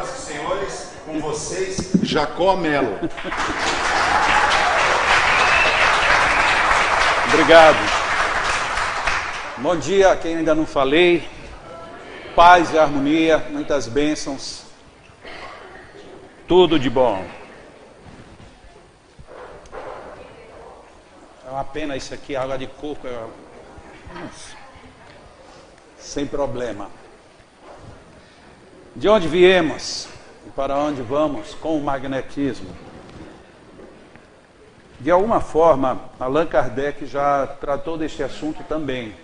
Senhoras e senhores, com vocês, Jacó Melo. Obrigado. Bom dia a quem ainda não falei. Paz e harmonia, muitas bênçãos. Tudo de bom. É uma pena isso aqui, água de coco. Sem problema. De onde viemos e para onde vamos com o magnetismo? De alguma forma, Allan Kardec já tratou deste assunto também.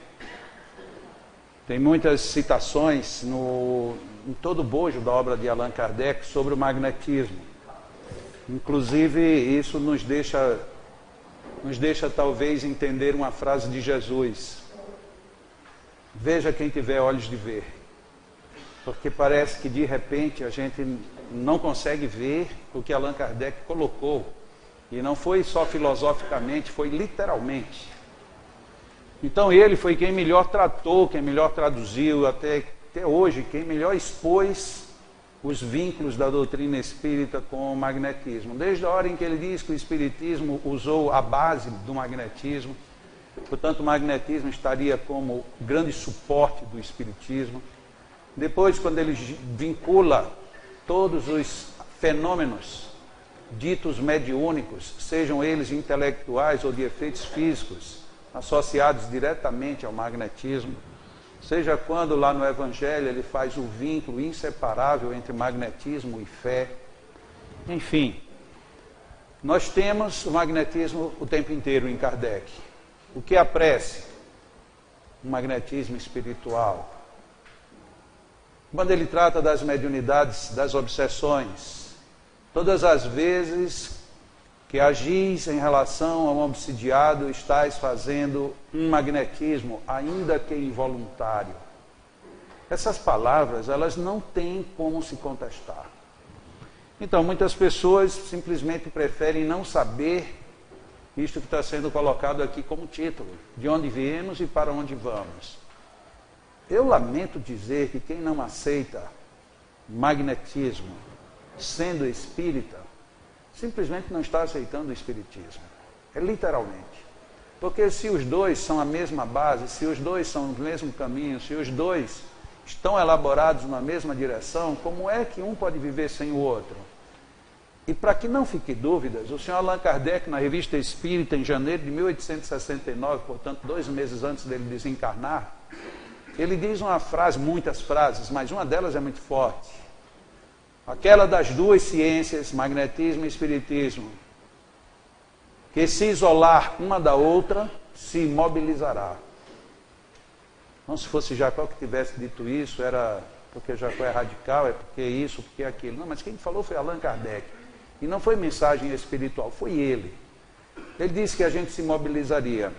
Tem muitas citações em todo o bojo da obra de Allan Kardec sobre o magnetismo. Inclusive, isso nos deixa talvez entender uma frase de Jesus. Veja quem tiver olhos de ver. Porque parece que de repente a gente não consegue ver o que Allan Kardec colocou. E não foi só filosoficamente, foi literalmente. Então ele foi quem melhor tratou, quem melhor traduziu, até hoje, quem melhor expôs os vínculos da doutrina espírita com o magnetismo. Desde a hora em que ele diz que o espiritismo usou a base do magnetismo, portanto o magnetismo estaria como grande suporte do espiritismo. Depois, quando ele vincula todos os fenômenos ditos mediúnicos, sejam eles intelectuais ou de efeitos físicos, associados diretamente ao magnetismo, seja quando lá no Evangelho ele faz o vínculo inseparável entre magnetismo e fé. Enfim, nós temos o magnetismo o tempo inteiro em Kardec. O que é a prece? O magnetismo espiritual. Quando ele trata das mediunidades, das obsessões, todas as vezes que agis em relação a um obsidiado, estás fazendo um magnetismo, ainda que involuntário. Essas palavras, elas não têm como se contestar. Então, muitas pessoas simplesmente preferem não saber isto que está sendo colocado aqui como título, de onde viemos e para onde vamos. Eu lamento dizer que quem não aceita magnetismo, sendo espírita, simplesmente não está aceitando o espiritismo. É literalmente. Porque se os dois são a mesma base, se os dois são o mesmo caminho, se os dois estão elaborados na mesma direção, como é que um pode viver sem o outro? E para que não fique dúvidas, o senhor Allan Kardec, na Revista Espírita, em janeiro de 1869, portanto 2 meses antes dele desencarnar, ele diz uma frase, muitas frases, mas uma delas é muito forte. Aquela das duas ciências, magnetismo e espiritismo, que se isolar uma da outra, se imobilizará. Não, se fosse Jacó que tivesse dito isso, era porque Jacó é radical, é porque isso, porque aquilo. Não, mas quem falou foi Allan Kardec. E não foi mensagem espiritual, foi ele. Ele disse que a gente se mobilizaria.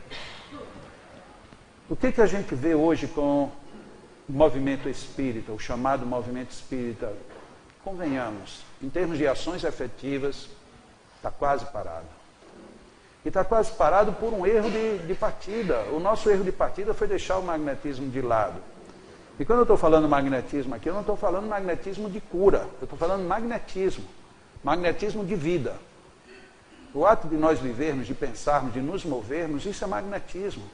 O que a gente vê hoje com o movimento espírita, o chamado movimento espírita? Convenhamos, em termos de ações efetivas, está quase parado. E está quase parado por um erro de partida. O nosso erro de partida foi deixar o magnetismo de lado. E quando eu estou falando magnetismo aqui, eu não estou falando magnetismo de cura, eu estou falando magnetismo de vida. O ato de nós vivermos, de pensarmos, de nos movermos, isso é magnetismo.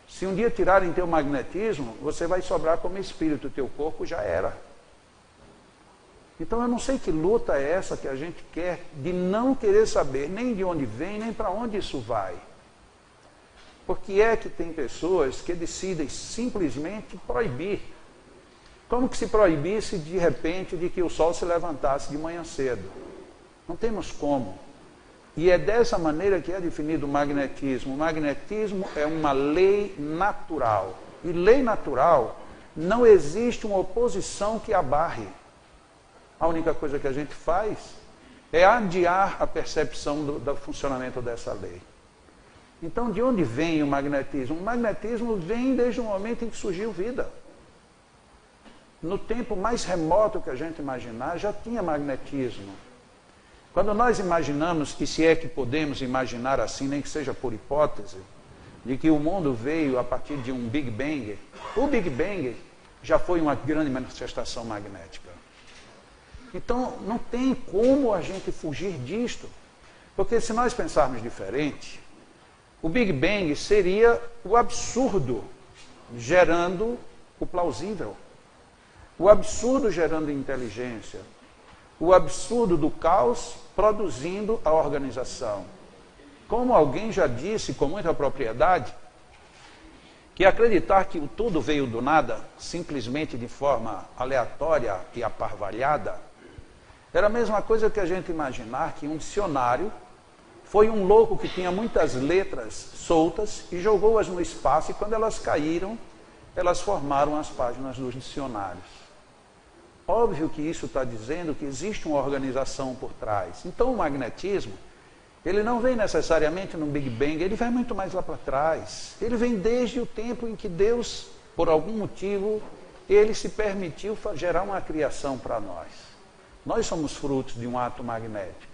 Se um dia tirarem teu magnetismo, você vai sobrar como espírito, o teu corpo já era. Então eu não sei que luta é essa que a gente quer de não querer saber nem de onde vem, nem para onde isso vai. Porque é que tem pessoas que decidem simplesmente proibir. Como que se proibisse de repente de que o sol se levantasse de manhã cedo? Não temos como. E é dessa maneira que é definido o magnetismo. O magnetismo é uma lei natural. E lei natural, não existe uma oposição que a barre. A única coisa que a gente faz é adiar a percepção do funcionamento dessa lei. Então, de onde vem o magnetismo? O magnetismo vem desde o momento em que surgiu vida. No tempo mais remoto que a gente imaginar, já tinha magnetismo. Quando nós imaginamos, e se é que podemos imaginar assim, nem que seja por hipótese, de que o mundo veio a partir de um Big Bang, o Big Bang já foi uma grande manifestação magnética. Então, não tem como a gente fugir disto. Porque se nós pensarmos diferente, o Big Bang seria o absurdo gerando o plausível. O absurdo gerando inteligência. O absurdo do caos produzindo a organização. Como alguém já disse com muita propriedade, que acreditar que o tudo veio do nada, simplesmente de forma aleatória e aparvalhada, era a mesma coisa que a gente imaginar que um dicionário foi um louco que tinha muitas letras soltas e jogou-as no espaço, e quando elas caíram, elas formaram as páginas dos dicionários. Óbvio que isso está dizendo que existe uma organização por trás. Então o magnetismo, ele não vem necessariamente no Big Bang, ele vai muito mais lá para trás. Ele vem desde o tempo em que Deus, por algum motivo, ele se permitiu gerar uma criação para nós. Nós somos frutos de um ato magnético.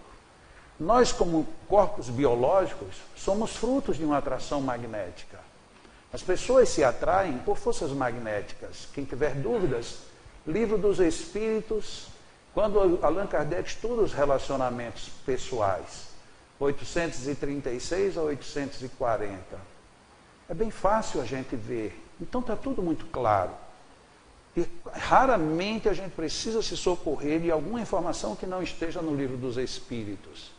Nós, como corpos biológicos, somos frutos de uma atração magnética. As pessoas se atraem por forças magnéticas. Quem tiver dúvidas, Livro dos Espíritos, quando Allan Kardec estuda os relacionamentos pessoais, 836 a 840. É bem fácil a gente ver. Então está tudo muito claro. E raramente a gente precisa se socorrer de alguma informação que não esteja no Livro dos Espíritos.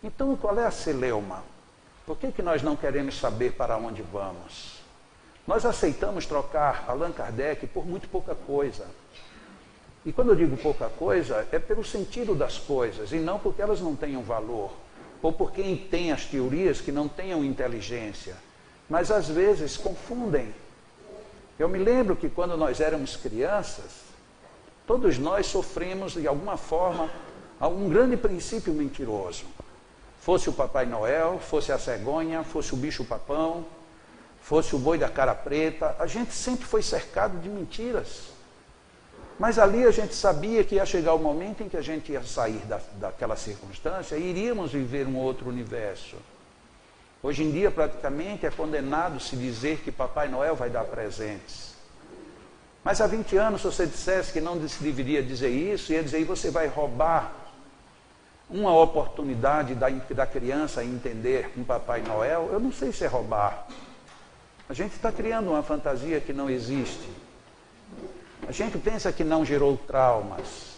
Então, qual é a celeuma? Por que nós não queremos saber para onde vamos? Nós aceitamos trocar Allan Kardec por muito pouca coisa. E quando eu digo pouca coisa, é pelo sentido das coisas, e não porque elas não tenham valor, ou por quem tem as teorias que não tenham inteligência. Mas às vezes confundem. Eu me lembro que quando nós éramos crianças, todos nós sofremos de alguma forma algum grande princípio mentiroso. Fosse o Papai Noel, fosse a cegonha, fosse o bicho-papão, fosse o boi da cara preta, a gente sempre foi cercado de mentiras. Mas ali a gente sabia que ia chegar o momento em que a gente ia sair daquela circunstância e iríamos viver um outro universo. Hoje em dia, praticamente, é condenado se dizer que Papai Noel vai dar presentes. Mas há 20 anos, se você dissesse que não se deveria dizer isso, ia dizer, e você vai roubar uma oportunidade da criança entender um Papai Noel? Eu não sei se é roubar. A gente está criando uma fantasia que não existe. A gente pensa que não gerou traumas.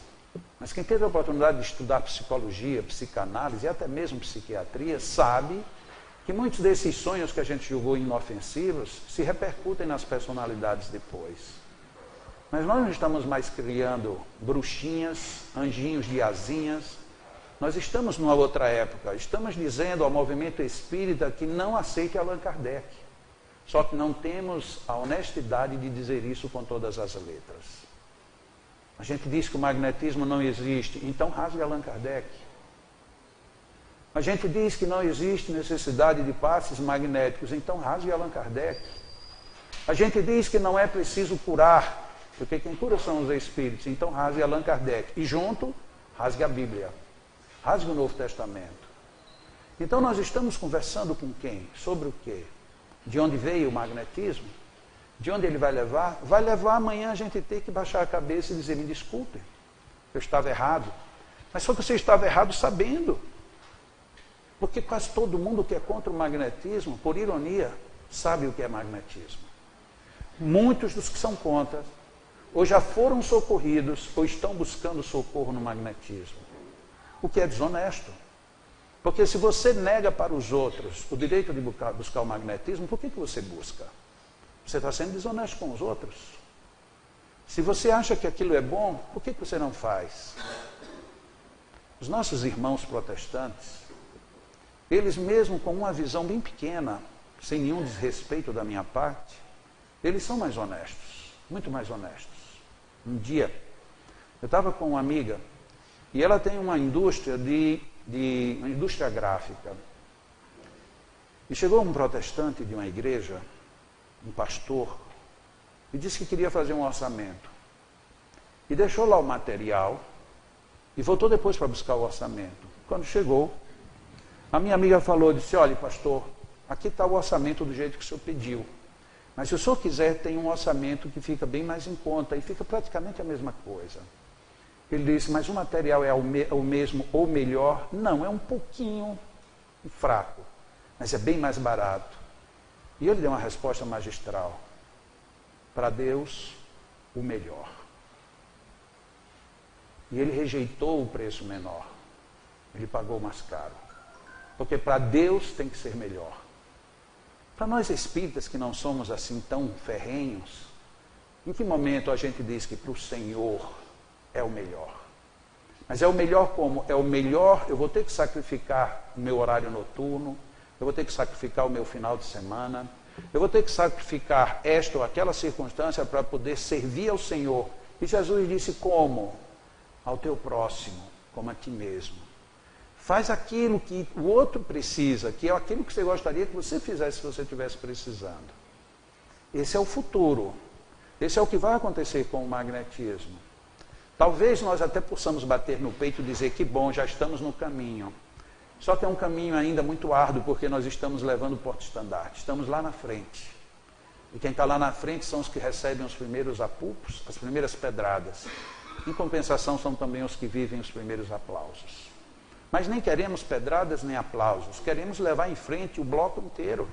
Mas quem teve a oportunidade de estudar psicologia, psicanálise e até mesmo psiquiatria, sabe que muitos desses sonhos que a gente julgou inofensivos se repercutem nas personalidades depois. Mas nós não estamos mais criando bruxinhas, anjinhos de asinhas. Nós estamos numa outra época. Estamos dizendo ao movimento espírita que não aceite Allan Kardec. Só que não temos a honestidade de dizer isso com todas as letras. A gente diz que o magnetismo não existe, então rasgue Allan Kardec. A gente diz que não existe necessidade de passes magnéticos, então rasgue Allan Kardec. A gente diz que não é preciso curar, porque quem cura são os espíritos, então rasgue Allan Kardec. E junto, rasgue a Bíblia. Rasgue o Novo Testamento. Então nós estamos conversando com quem? Sobre o quê? De onde veio o magnetismo? De onde ele vai levar? Vai levar amanhã a gente ter que baixar a cabeça e dizer, me desculpe, eu estava errado. Mas só que você estava errado sabendo. Porque quase todo mundo que é contra o magnetismo, por ironia, sabe o que é magnetismo. Muitos dos que são contra, ou já foram socorridos, ou estão buscando socorro no magnetismo. O que é desonesto. Porque se você nega para os outros o direito de buscar o magnetismo, por que você busca? Você está sendo desonesto com os outros. Se você acha que aquilo é bom, por que você não faz? Os nossos irmãos protestantes, eles mesmo com uma visão bem pequena, sem nenhum desrespeito da minha parte, eles são mais honestos, muito mais honestos. Um dia, eu estava com uma amiga, e ela tem uma indústria uma indústria gráfica. E chegou um protestante de uma igreja, um pastor, e disse que queria fazer um orçamento. E deixou lá o material, e voltou depois para buscar o orçamento. Quando chegou, a minha amiga falou, disse, olha, pastor, aqui está o orçamento do jeito que o senhor pediu. Mas se o senhor quiser, tem um orçamento que fica bem mais em conta, e fica praticamente a mesma coisa. Ele disse, mas o material é o mesmo ou melhor? Não, é um pouquinho fraco, mas é bem mais barato. E ele deu uma resposta magistral. Para Deus, o melhor. E ele rejeitou o preço menor. Ele pagou mais caro. Porque para Deus tem que ser melhor. Para nós espíritas que não somos assim tão ferrenhos, em que momento a gente diz que para o Senhor é o melhor? Mas é o melhor como? É o melhor, eu vou ter que sacrificar o meu horário noturno, eu vou ter que sacrificar o meu final de semana, eu vou ter que sacrificar esta ou aquela circunstância para poder servir ao Senhor. E Jesus disse como? Ao teu próximo, como a ti mesmo. Faz aquilo que o outro precisa, que é aquilo que você gostaria que você fizesse se você estivesse precisando. Esse é o futuro. Esse é o que vai acontecer com o magnetismo. Talvez nós até possamos bater no peito e dizer que bom, já estamos no caminho. Só que é um caminho ainda muito árduo, porque nós estamos levando o porta-estandarte. Estamos lá na frente. E quem está lá na frente são os que recebem os primeiros apupos, as primeiras pedradas. Em compensação, são também os que vivem os primeiros aplausos. Mas nem queremos pedradas nem aplausos. Queremos levar em frente o bloco inteiro.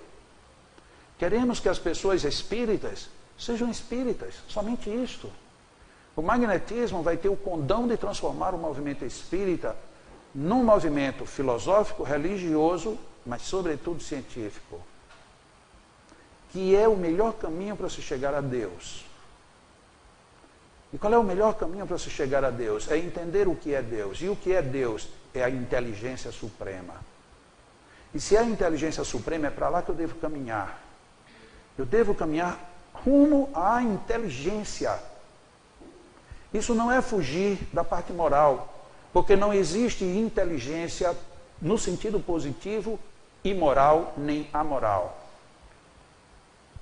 Queremos que as pessoas espíritas sejam espíritas. Somente isto. O magnetismo vai ter o condão de transformar o movimento espírita num movimento filosófico, religioso, mas sobretudo científico, que é o melhor caminho para se chegar a Deus. E qual é o melhor caminho para se chegar a Deus? É entender o que é Deus. E o que é Deus? É a inteligência suprema. E se é a inteligência suprema, é para lá que eu devo caminhar. Eu devo caminhar rumo à inteligência. Isso não é fugir da parte moral, porque não existe inteligência no sentido positivo, imoral nem amoral.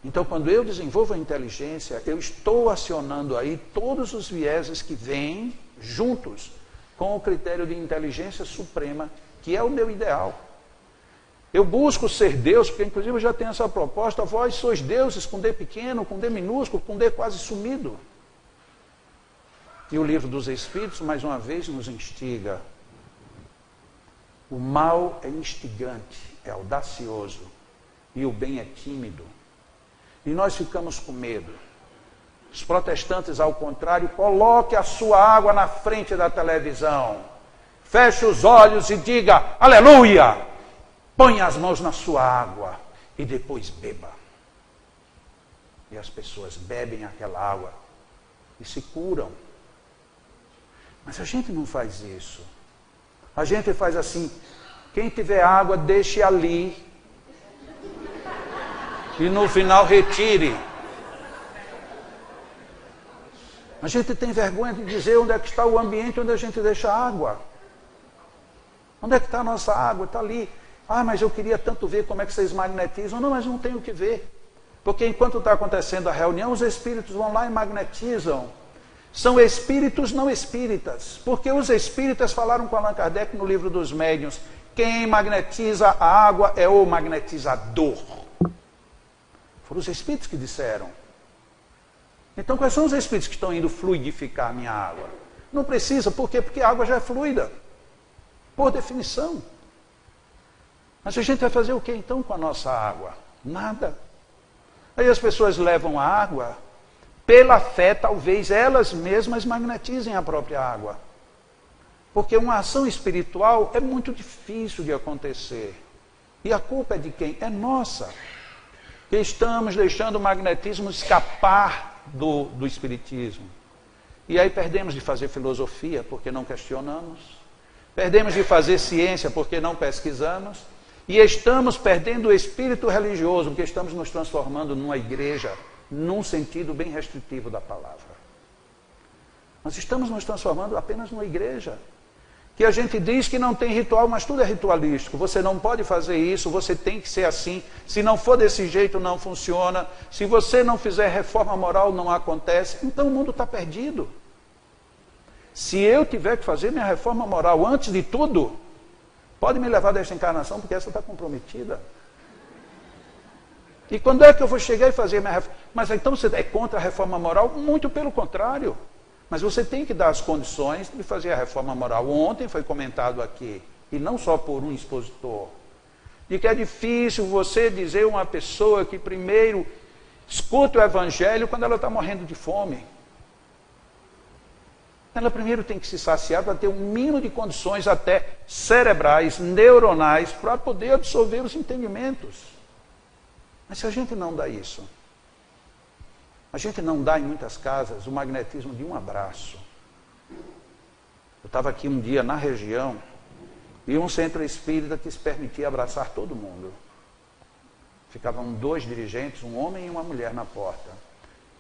Então, quando eu desenvolvo a inteligência, eu estou acionando aí todos os vieses que vêm juntos com o critério de inteligência suprema, que é o meu ideal. Eu busco ser Deus, porque inclusive eu já tenho essa proposta, vós sois deuses com D pequeno, com D minúsculo, com D quase sumido. E o livro dos Espíritos, mais uma vez, nos instiga. O mal é instigante, é audacioso, e o bem é tímido. E nós ficamos com medo. Os protestantes, ao contrário, coloque a sua água na frente da televisão. Feche os olhos e diga, aleluia! Ponha as mãos na sua água e depois beba. E as pessoas bebem aquela água e se curam. Mas a gente não faz isso. A gente faz assim, quem tiver água, deixe ali. E no final retire. A gente tem vergonha de dizer onde é que está o ambiente onde a gente deixa a água. Onde é que está a nossa água? Está ali. Ah, mas eu queria tanto ver como é que vocês magnetizam. Não, mas não tem o que ver. Porque enquanto está acontecendo a reunião, os espíritos vão lá e magnetizam. São espíritos não espíritas. Porque os espíritas falaram com Allan Kardec no livro dos Médiuns. Quem magnetiza a água é o magnetizador. Foram os espíritos que disseram. Então, quais são os espíritos que estão indo fluidificar a minha água? Não precisa, por quê? Porque a água já é fluida. Por definição. Mas a gente vai fazer o que então com a nossa água? Nada. Aí as pessoas levam a água, pela fé, talvez elas mesmas magnetizem a própria água. Porque uma ação espiritual é muito difícil de acontecer. E a culpa é de quem? É nossa. Que estamos deixando o magnetismo escapar do espiritismo. E aí perdemos de fazer filosofia, porque não questionamos. Perdemos de fazer ciência, porque não pesquisamos. E estamos perdendo o espírito religioso, porque estamos nos transformando numa igreja, num sentido bem restritivo da palavra. Nós estamos nos transformando apenas numa igreja. Que a gente diz que não tem ritual, mas tudo é ritualístico. Você não pode fazer isso, você tem que ser assim. Se não for desse jeito, não funciona. Se você não fizer reforma moral, não acontece. Então o mundo está perdido. Se eu tiver que fazer minha reforma moral antes de tudo, pode me levar desta encarnação, porque essa está comprometida. E quando é que eu vou chegar e fazer minha reforma? Mas então você é contra a reforma moral? Muito pelo contrário. Mas você tem que dar as condições de fazer a reforma moral. Ontem foi comentado aqui, e não só por um expositor, de que é difícil você dizer a uma pessoa que primeiro escuta o evangelho quando ela está morrendo de fome. Ela primeiro tem que se saciar para ter um mínimo de condições até cerebrais, neuronais, para poder absorver os entendimentos. Mas se a gente não dá isso, a gente não dá em muitas casas o magnetismo de um abraço. Eu estava aqui um dia na região e um centro espírita que se permitia abraçar todo mundo. Ficavam 2 dirigentes, um homem e uma mulher na porta.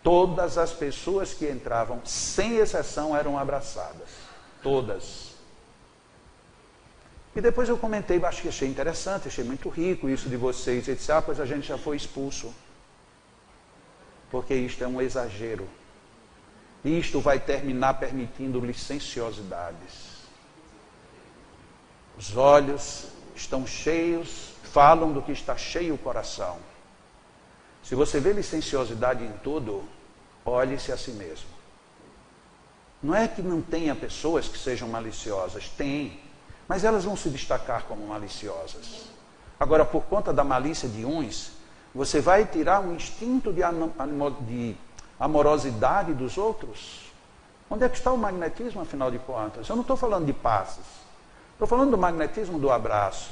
Todas as pessoas que entravam, sem exceção, eram abraçadas. Todas. E depois eu comentei, acho que achei interessante, achei muito rico isso de vocês. E disse, pois a gente já foi expulso. Porque isto é um exagero. Isto vai terminar permitindo licenciosidades. Os olhos estão cheios, falam do que está cheio o coração. Se você vê licenciosidade em tudo, olhe-se a si mesmo. Não é que não tenha pessoas que sejam maliciosas, tem, mas elas vão se destacar como maliciosas. Agora, por conta da malícia de uns, você vai tirar um instinto de amorosidade dos outros? Onde é que está o magnetismo, afinal de contas? Eu não estou falando de passes, estou falando do magnetismo do abraço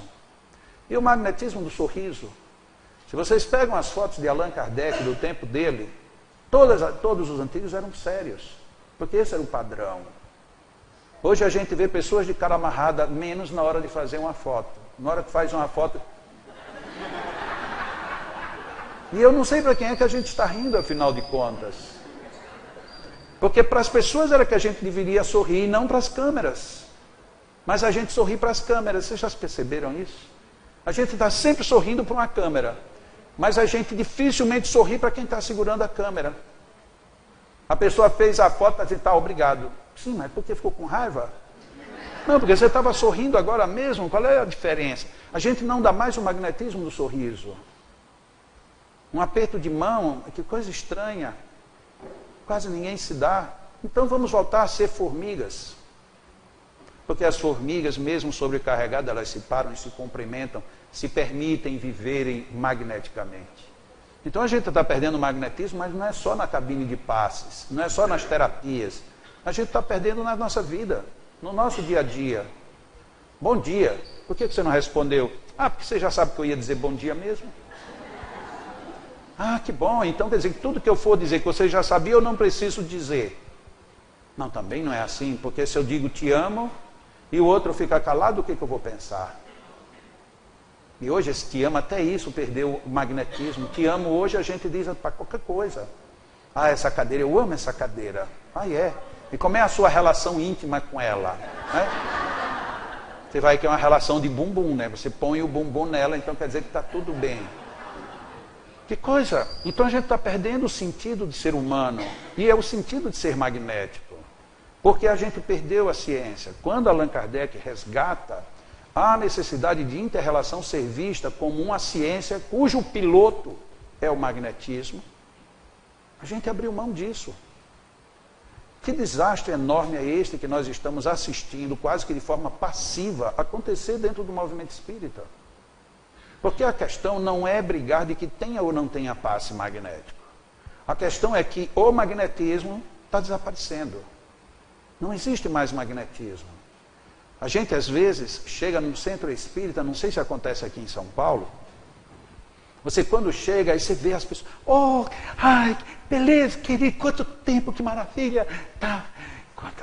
e o magnetismo do sorriso. Se vocês pegam as fotos de Allan Kardec, do tempo dele, todos os antigos eram sérios, porque esse era o padrão. Hoje a gente vê pessoas de cara amarrada, menos na hora de fazer uma foto. Na hora que faz uma foto... E eu não sei para quem é que a gente está rindo, afinal de contas. Porque para as pessoas era que a gente deveria sorrir, não para as câmeras. Mas a gente sorri para as câmeras, vocês já perceberam isso? A gente está sempre sorrindo para uma câmera. Mas a gente dificilmente sorri para quem está segurando a câmera. A pessoa fez a foto para dizer, tá, obrigado. Sim, mas por que ficou com raiva? Não, porque você estava sorrindo agora mesmo. Qual é a diferença? A gente não dá mais o magnetismo do sorriso. Um aperto de mão, que coisa estranha. Quase ninguém se dá. Então vamos voltar a ser formigas. Porque as formigas, mesmo sobrecarregadas, elas se param e se cumprimentam, se permitem viverem magneticamente. Então a gente está perdendo o magnetismo, mas não é só na cabine de passes, não é só nas terapias. A gente está perdendo na nossa vida, no nosso dia a dia. Bom dia. Por que você não respondeu? Porque você já sabe que eu ia dizer bom dia mesmo. Que bom. Então quer dizer que tudo que eu for dizer que você já sabia, eu não preciso dizer. Não, também não é assim, porque se eu digo te amo e o outro fica calado, o que eu vou pensar? E hoje esse te amo, até isso perdeu o magnetismo. Te amo hoje a gente diz para qualquer coisa. Essa cadeira, eu amo essa cadeira. É. E como é a sua relação íntima com ela? Você vai que é uma relação de bumbum, né? Você põe o bumbum nela, então quer dizer que está tudo bem. Que coisa! Então a gente está perdendo o sentido de ser humano. E é o sentido de ser magnético. Porque a gente perdeu a ciência. Quando Allan Kardec resgata a necessidade de inter-relação ser vista como uma ciência cujo piloto é o magnetismo, a gente abriu mão disso. Que desastre enorme é este que nós estamos assistindo, quase que de forma passiva, acontecer dentro do movimento espírita. Porque a questão não é brigar de que tenha ou não tenha passe magnético. A questão é que o magnetismo está desaparecendo. Não existe mais magnetismo. A gente, às vezes, chega num centro espírita, não sei se acontece aqui em São Paulo, você quando chega, aí você vê as pessoas, beleza, querido, quanto tempo, que maravilha, tá.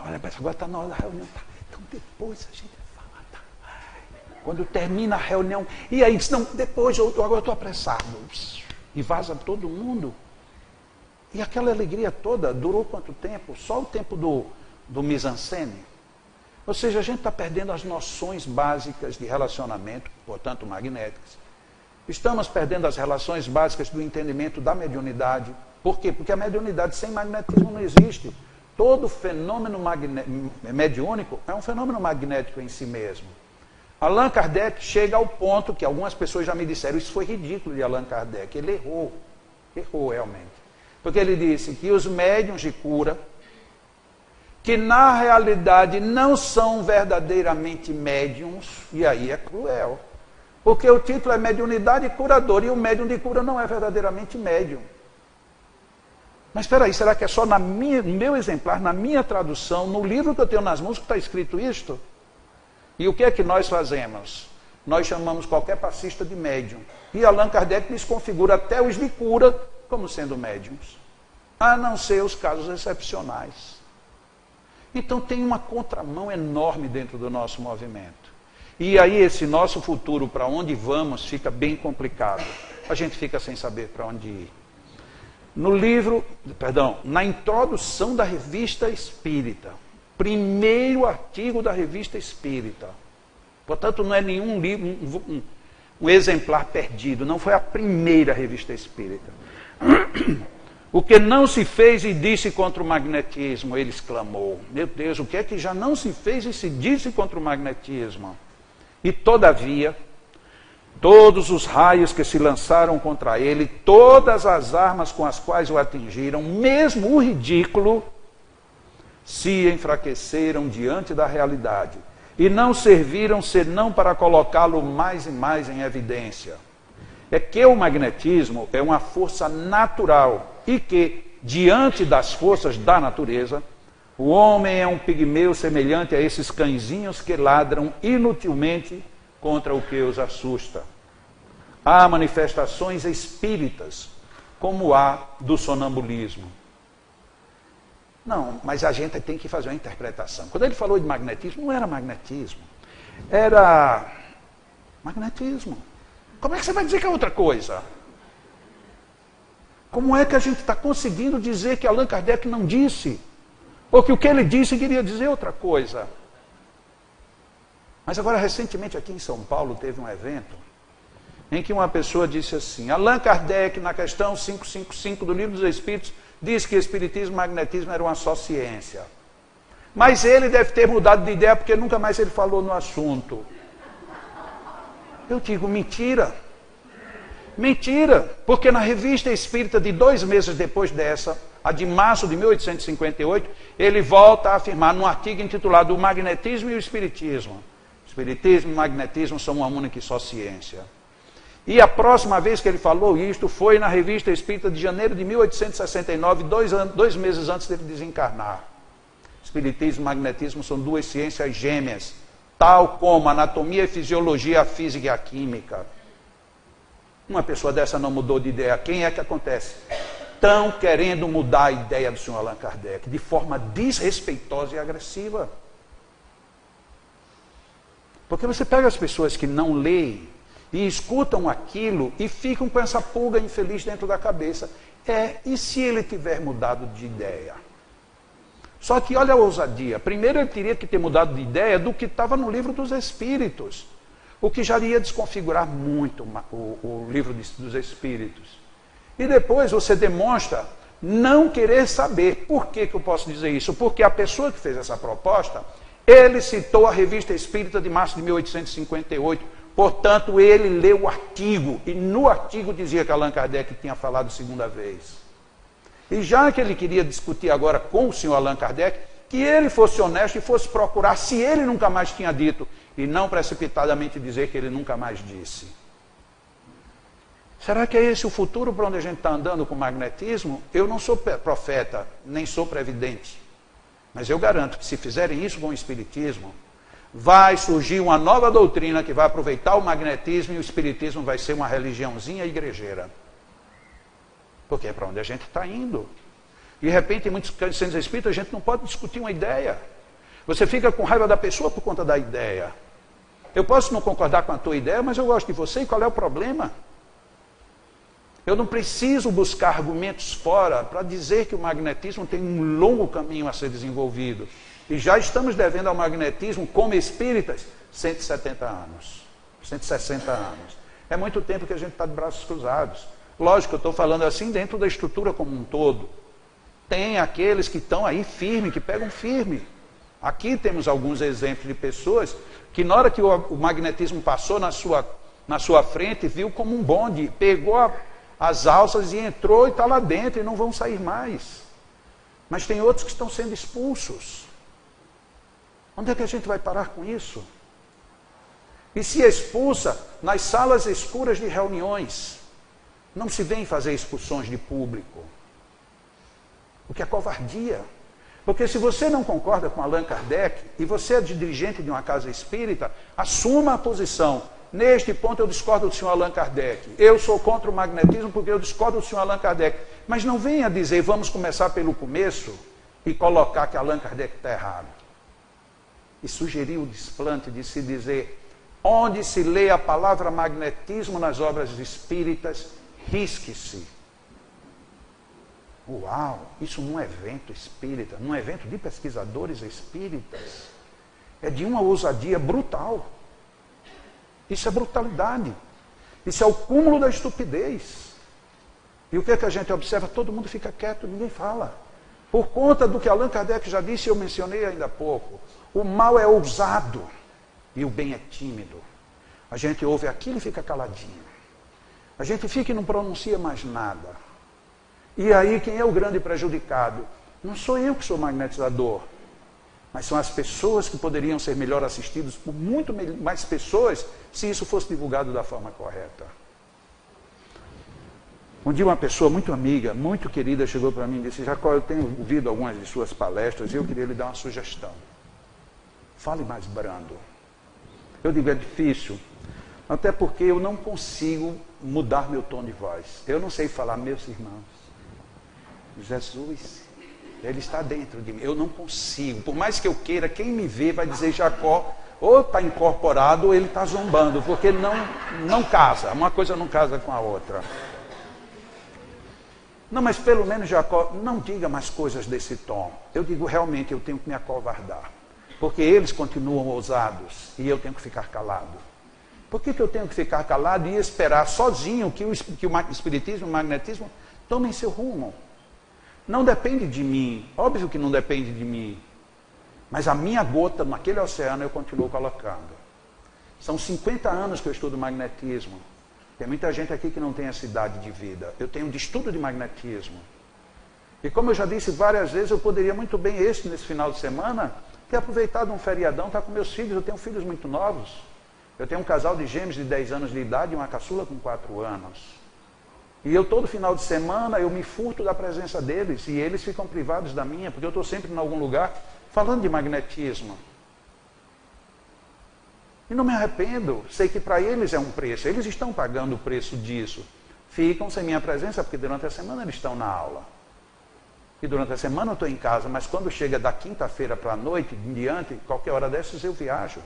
Olha, agora está na hora da reunião, tá. Então depois a gente fala, tá. Quando termina a reunião, e aí diz, não, depois, agora eu estou apressado, e vaza todo mundo. E aquela alegria toda durou quanto tempo? Só o tempo do mise-en-scène. Ou seja, a gente está perdendo as noções básicas de relacionamento, portanto magnéticas. Estamos perdendo as relações básicas do entendimento da mediunidade. Por quê? Porque a mediunidade sem magnetismo não existe. Todo fenômeno mediúnico é um fenômeno magnético em si mesmo. Allan Kardec chega ao ponto que algumas pessoas já me disseram, isso foi ridículo de Allan Kardec, ele errou realmente. Porque ele disse que os médiuns de cura que na realidade não são verdadeiramente médiums, e aí é cruel. Porque o título é Mediunidade Curadora, e o médium de cura não é verdadeiramente médium. Mas espera aí, será que é só no meu exemplar, na minha tradução, no livro que eu tenho nas mãos que está escrito isto? E o que é que nós fazemos? Nós chamamos qualquer passista de médium. E Allan Kardec desconfigura até os de cura como sendo médiums. A não ser os casos excepcionais. Então tem uma contramão enorme dentro do nosso movimento. E aí esse nosso futuro, para onde vamos, fica bem complicado. A gente fica sem saber para onde ir. Na introdução da Revista Espírita, primeiro artigo da Revista Espírita, portanto não é nenhum livro, um exemplar perdido, não foi a primeira Revista Espírita. O que não se fez e disse contra o magnetismo, ele exclamou. Meu Deus, o que é que já não se fez e se disse contra o magnetismo? E todavia, todos os raios que se lançaram contra ele, todas as armas com as quais o atingiram, mesmo o ridículo, se enfraqueceram diante da realidade e não serviram senão para colocá-lo mais e mais em evidência. É que o magnetismo é uma força natural e que, diante das forças da natureza, o homem é um pigmeu semelhante a esses cãezinhos que ladram inutilmente contra o que os assusta. Há manifestações espíritas, como há do sonambulismo. Não, mas a gente tem que fazer uma interpretação. Quando ele falou de magnetismo, não era magnetismo. Era magnetismo. Como é que você vai dizer que é outra coisa? Como é que a gente está conseguindo dizer que Allan Kardec não disse? Ou que o que ele disse queria dizer outra coisa? Mas agora, recentemente, aqui em São Paulo, teve um evento em que uma pessoa disse assim: Allan Kardec, na questão 555 do Livro dos Espíritos, diz que Espiritismo e Magnetismo eram uma só ciência. Mas ele deve ter mudado de ideia porque nunca mais ele falou no assunto. Eu digo, mentira. Mentira, porque na Revista Espírita de 2 meses depois dessa, a de março de 1858, ele volta a afirmar num artigo intitulado O Magnetismo e o Espiritismo. Espiritismo e magnetismo são uma única e só ciência. E a próxima vez que ele falou isto foi na Revista Espírita de janeiro de 1869, 2 meses antes dele desencarnar. Espiritismo e magnetismo são 2 ciências gêmeas, tal como a anatomia e fisiologia, a física e a química. Uma pessoa dessa não mudou de ideia. Quem é que acontece? Estão querendo mudar a ideia do senhor Allan Kardec de forma desrespeitosa e agressiva. Porque você pega as pessoas que não leem e escutam aquilo e ficam com essa pulga infeliz dentro da cabeça. E se ele tiver mudado de ideia? Só que olha a ousadia. Primeiro ele teria que ter mudado de ideia do que estava no Livro dos Espíritos. O que já iria desconfigurar muito o Livro dos Espíritos. E depois você demonstra não querer saber. Por que eu posso dizer isso? Porque a pessoa que fez essa proposta, ele citou a Revista Espírita de março de 1858. Portanto, ele leu o artigo. E no artigo dizia que Allan Kardec tinha falado 2ª vez. E já que ele queria discutir agora com o senhor Allan Kardec, que ele fosse honesto e fosse procurar se ele nunca mais tinha dito, e não precipitadamente dizer que ele nunca mais disse. Será que é esse o futuro para onde a gente está andando com o magnetismo? Eu não sou profeta, nem sou previdente. Mas eu garanto que se fizerem isso com o espiritismo, vai surgir uma nova doutrina que vai aproveitar o magnetismo e o espiritismo vai ser uma religiãozinha igrejeira. Porque é para onde a gente está indo. De repente, em muitos centros espíritas, a gente não pode discutir uma ideia. Você fica com raiva da pessoa por conta da ideia. Eu posso não concordar com a tua ideia, mas eu gosto de você, e qual é o problema? Eu não preciso buscar argumentos fora para dizer que o magnetismo tem um longo caminho a ser desenvolvido. E já estamos devendo ao magnetismo, como espíritas, 170 anos, 160 anos. É muito tempo que a gente está de braços cruzados. Lógico, eu estou falando assim dentro da estrutura como um todo. Tem aqueles que estão aí firme, que pegam firme. Aqui temos alguns exemplos de pessoas que na hora que o magnetismo passou na sua frente, viu como um bonde, pegou as alças e entrou e está lá dentro e não vão sair mais. Mas tem outros que estão sendo expulsos. Onde é que a gente vai parar com isso? E se expulsa nas salas escuras de reuniões. Não se vem fazer expulsões de público. O que é covardia. Porque se você não concorda com Allan Kardec, e você é dirigente de uma casa espírita, assuma a posição. Neste ponto eu discordo do senhor Allan Kardec. Eu sou contra o magnetismo porque eu discordo do senhor Allan Kardec. Mas não venha dizer, vamos começar pelo começo e colocar que Allan Kardec está errado. E sugerir o desplante de se dizer, onde se lê a palavra magnetismo nas obras espíritas, risque-se. Uau, isso num evento espírita, num evento de pesquisadores espíritas, é de uma ousadia brutal. Isso é brutalidade. Isso é o cúmulo da estupidez. E o que é que a gente observa? Todo mundo fica quieto, ninguém fala. Por conta do que Allan Kardec já disse e eu mencionei ainda há pouco. O mal é ousado e o bem é tímido. A gente ouve aquilo e fica caladinho. A gente fica e não pronuncia mais nada. E aí quem é o grande prejudicado? Não sou eu que sou magnetizador, mas são as pessoas que poderiam ser melhor assistidas por muito mais pessoas se isso fosse divulgado da forma correta. Um dia uma pessoa muito amiga, muito querida, chegou para mim e disse, Jacó, eu tenho ouvido algumas de suas palestras e eu queria lhe dar uma sugestão. Fale mais brando. Eu digo, é difícil, até porque eu não consigo mudar meu tom de voz. Eu não sei falar, meus irmãos. Jesus, Ele está dentro de mim. Eu não consigo. Por mais que eu queira, quem me vê vai dizer, Jacó, ou está incorporado ou ele está zombando, porque não casa. Uma coisa não casa com a outra. Não, mas pelo menos, Jacó, não diga mais coisas desse tom. Eu digo, realmente, eu tenho que me acovardar. Porque eles continuam ousados e eu tenho que ficar calado. Por que eu tenho que ficar calado e esperar sozinho que o espiritismo e o magnetismo tomem seu rumo? Não depende de mim, óbvio que não depende de mim, mas a minha gota naquele oceano eu continuo colocando. São 50 anos que eu estudo magnetismo. Tem muita gente aqui que não tem essa idade de vida. Eu tenho de estudo de magnetismo. E como eu já disse várias vezes, eu poderia muito bem, nesse final de semana, ter aproveitado um feriadão, estar com meus filhos. Eu tenho filhos muito novos. Eu tenho um casal de gêmeos de 10 anos de idade e uma caçula com 4 anos. E eu todo final de semana eu me furto da presença deles e eles ficam privados da minha, porque eu estou sempre em algum lugar falando de magnetismo. E não me arrependo, sei que para eles é um preço, eles estão pagando o preço disso. Ficam sem minha presença, porque durante a semana eles estão na aula. E durante a semana eu estou em casa, mas quando chega da quinta-feira para a noite, em diante, qualquer hora dessas eu viajo.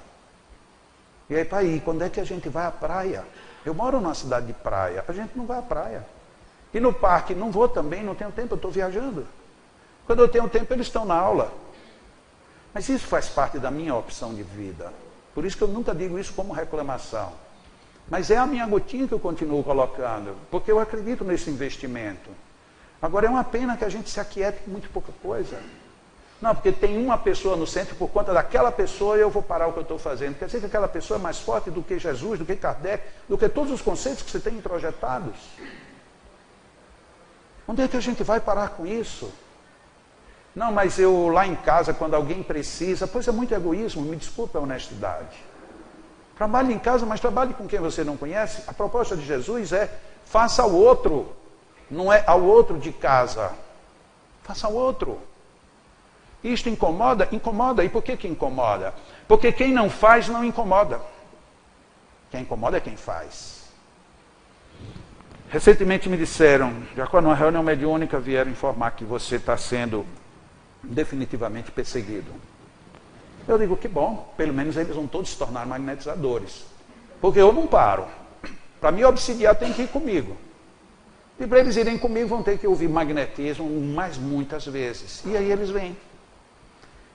E aí, pai, quando é que a gente vai à praia? Eu moro numa cidade de praia, a gente não vai à praia. E no parque não vou também, não tenho tempo, eu estou viajando. Quando eu tenho tempo, eles estão na aula. Mas isso faz parte da minha opção de vida. Por isso que eu nunca digo isso como reclamação. Mas é a minha gotinha que eu continuo colocando, porque eu acredito nesse investimento. Agora é uma pena que a gente se aquiete com muito pouca coisa. Não, porque tem uma pessoa no centro, por conta daquela pessoa eu vou parar o que eu estou fazendo. Quer dizer que aquela pessoa é mais forte do que Jesus, do que Kardec, do que todos os conceitos que você tem introjetados. Onde é que a gente vai parar com isso? Não, mas eu lá em casa, quando alguém precisa, pois é muito egoísmo, me desculpe a honestidade. Trabalhe em casa, mas trabalhe com quem você não conhece. A proposta de Jesus é, faça ao outro, não é ao outro de casa. Faça ao outro. Isto incomoda? Incomoda. E por que incomoda? Porque quem não faz não incomoda. Quem incomoda é quem faz. Recentemente me disseram, já quando uma reunião mediúnica vieram informar que você está sendo definitivamente perseguido. Eu digo, que bom, pelo menos eles vão todos se tornar magnetizadores. Porque eu não paro. Para me obsidiar tem que ir comigo. E para eles irem comigo vão ter que ouvir magnetismo mais muitas vezes. E aí eles vêm.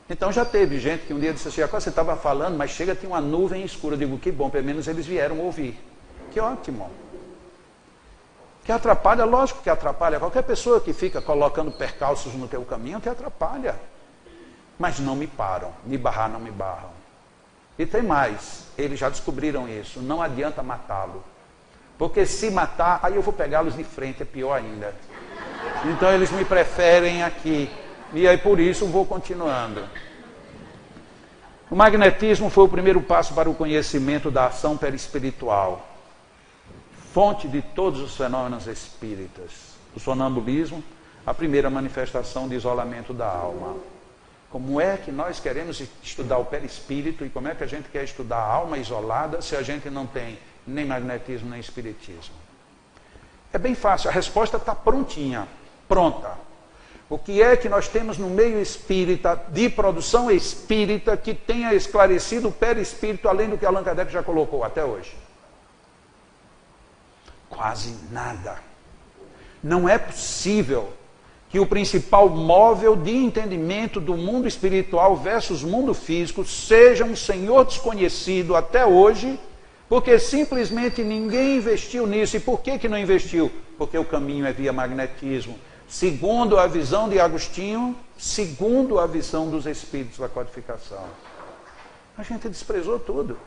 Então já teve gente que um dia disse assim, você estava falando, mas chega, tem uma nuvem escura. Eu digo, que bom, pelo menos eles vieram ouvir. Que ótimo. Que atrapalha, lógico que atrapalha. Qualquer pessoa que fica colocando percalços no teu caminho, te atrapalha. Mas não me param, me barrar não me barram. E tem mais, eles já descobriram isso, não adianta matá-lo. Porque se matar, aí eu vou pegá-los de frente, é pior ainda. Então eles me preferem aqui. E aí por isso vou continuando. O magnetismo foi o primeiro passo para o conhecimento da ação perispiritual, fonte de todos os fenômenos espíritas. O sonambulismo, a primeira manifestação de isolamento da alma. Como é que nós queremos estudar o perispírito e como é que a gente quer estudar a alma isolada se a gente não tem nem magnetismo nem espiritismo? É bem fácil, a resposta está prontinha, pronta. O que é que nós temos no meio espírita, de produção espírita, que tenha esclarecido o perispírito, além do que Allan Kardec já colocou até hoje? Quase nada. Não é possível que o principal móvel de entendimento do mundo espiritual versus mundo físico seja um senhor desconhecido até hoje, porque simplesmente ninguém investiu nisso. E por que não investiu? Porque o caminho é via magnetismo. Segundo a visão de Agostinho, segundo a visão dos espíritos da codificação. A gente desprezou tudo.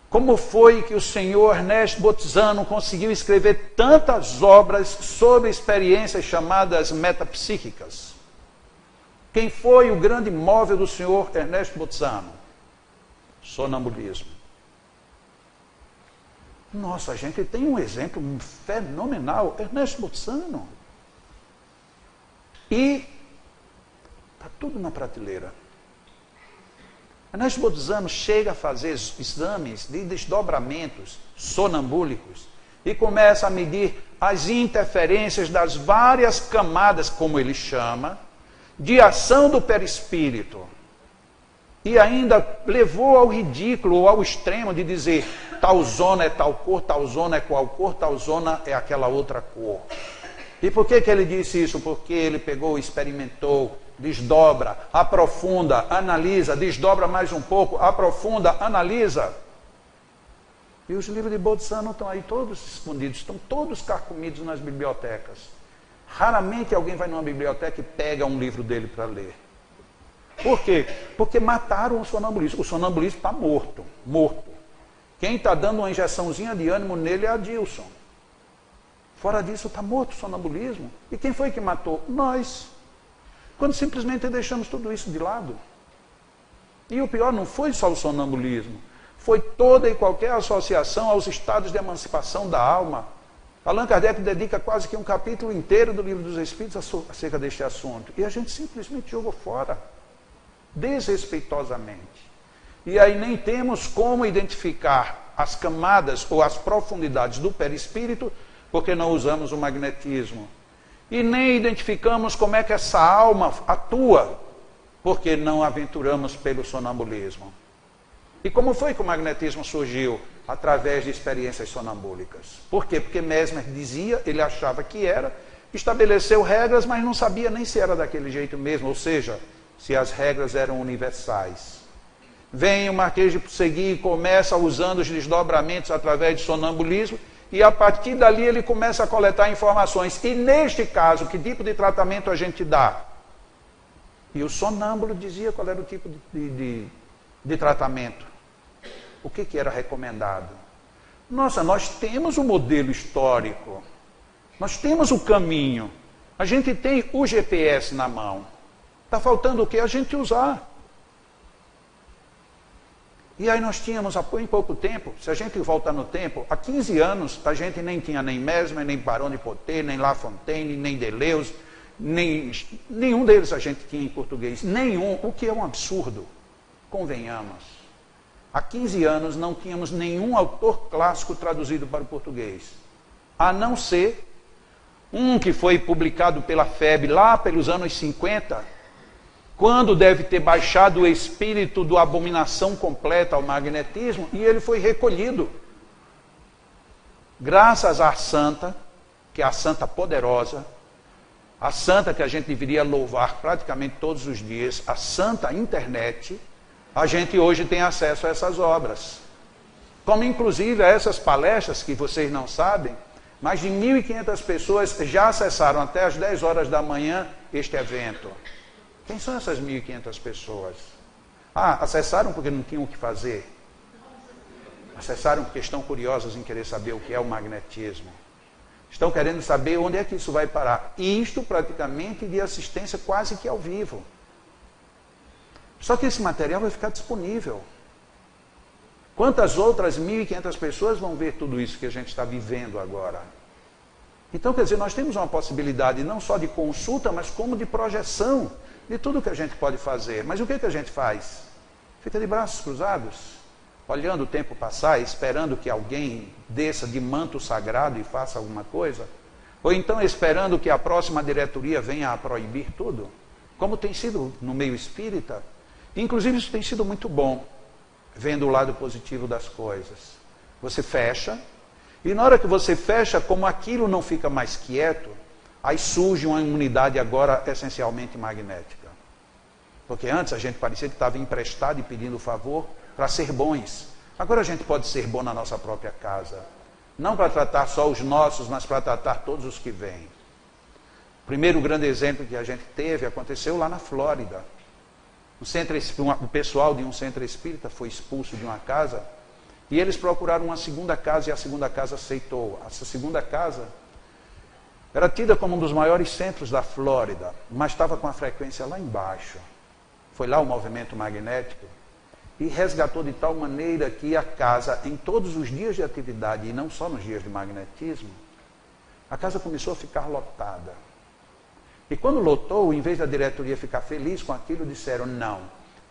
Como foi que o senhor Ernesto Botzzano conseguiu escrever tantas obras sobre experiências chamadas metapsíquicas? Quem foi o grande móvel do senhor Ernesto Botzzano? Sonambulismo. Nossa, a gente tem um exemplo fenomenal, Ernesto Botzzano. E está tudo na prateleira. Ernesto Botzzano chega a fazer exames de desdobramentos sonambúlicos e começa a medir as interferências das várias camadas, como ele chama, de ação do perispírito. E ainda levou ao ridículo ou ao extremo de dizer tal zona é tal cor, tal zona é qual cor, tal zona é aquela outra cor. E por que ele disse isso? Porque ele pegou, experimentou, desdobra, aprofunda, analisa, desdobra mais um pouco, aprofunda, analisa. E os livros de Botzzano estão aí todos escondidos, estão todos carcomidos nas bibliotecas. Raramente alguém vai numa biblioteca e pega um livro dele para ler. Por quê? Porque mataram o sonambulismo. O sonambulismo está morto, morto. Quem está dando uma injeçãozinha de ânimo nele é Adilson. Fora disso, está morto o sonambulismo. E quem foi que matou? Nós. Quando simplesmente deixamos tudo isso de lado. E o pior não foi só o sonambulismo. Foi toda e qualquer associação aos estados de emancipação da alma. Allan Kardec dedica quase que um capítulo inteiro do Livro dos Espíritos acerca deste assunto. E a gente simplesmente jogou fora. Desrespeitosamente. E aí nem temos como identificar as camadas ou as profundidades do perispírito, porque não usamos o magnetismo. E nem identificamos como é que essa alma atua, porque não aventuramos pelo sonambulismo. E como foi que o magnetismo surgiu? Através de experiências sonambúlicas. Por quê? Porque Mesmer dizia, ele achava que era, estabeleceu regras, mas não sabia nem se era daquele jeito mesmo, ou seja, se as regras eram universais. Vem o Marquês de Ponsegui e começa usando os desdobramentos através de sonambulismo, e a partir dali ele começa a coletar informações. E neste caso, que tipo de tratamento a gente dá? E o sonâmbulo dizia qual era o tipo de tratamento. O que era recomendado? Nossa, nós temos o modelo histórico. Nós temos o caminho. A gente tem o GPS na mão. Está faltando o quê? A gente usar. E aí nós tínhamos, em pouco tempo, se a gente voltar no tempo, há 15 anos, a gente nem tinha nem Mesmer, nem Barão de Poté, nem La Fontaine, nem Deleuze, nenhum deles a gente tinha em português. Nenhum, o que é um absurdo. Convenhamos. Há 15 anos não tínhamos nenhum autor clássico traduzido para o português. A não ser um que foi publicado pela FEB lá pelos anos 50, quando deve ter baixado o espírito da abominação completa ao magnetismo, e ele foi recolhido. Graças à santa, que é a santa poderosa, a santa que a gente deveria louvar praticamente todos os dias, a santa internet, a gente hoje tem acesso a essas obras. Como inclusive a essas palestras que vocês não sabem, mais de 1.500 pessoas já acessaram até às 10 horas da manhã este evento. Quem são essas 1.500 pessoas? Acessaram porque não tinham o que fazer. Acessaram porque estão curiosas em querer saber o que é o magnetismo. Estão querendo saber onde é que isso vai parar. E isto praticamente de assistência quase que ao vivo. Só que esse material vai ficar disponível. Quantas outras 1.500 pessoas vão ver tudo isso que a gente está vivendo agora? Então, quer dizer, nós temos uma possibilidade não só de consulta, mas como de projeção de tudo que a gente pode fazer. Mas o que a gente faz? Fica de braços cruzados, olhando o tempo passar, esperando que alguém desça de manto sagrado e faça alguma coisa? Ou então esperando que a próxima diretoria venha a proibir tudo? Como tem sido no meio espírita. Inclusive isso tem sido muito bom, vendo o lado positivo das coisas. Você fecha, e na hora que você fecha, como aquilo não fica mais quieto, aí surge uma imunidade agora essencialmente magnética. Porque antes a gente parecia que estava emprestado e pedindo favor para ser bons. Agora a gente pode ser bom na nossa própria casa. Não para tratar só os nossos, mas para tratar todos os que vêm. O primeiro grande exemplo que a gente teve aconteceu lá na Flórida. O pessoal de um centro espírita foi expulso de uma casa e eles procuraram uma segunda casa e a segunda casa aceitou. Essa segunda casa era tida como um dos maiores centros da Flórida, mas estava com a frequência lá embaixo. Foi lá o movimento magnético e resgatou de tal maneira que a casa, em todos os dias de atividade, e não só nos dias de magnetismo, a casa começou a ficar lotada. E quando lotou, em vez da diretoria ficar feliz com aquilo, disseram, não,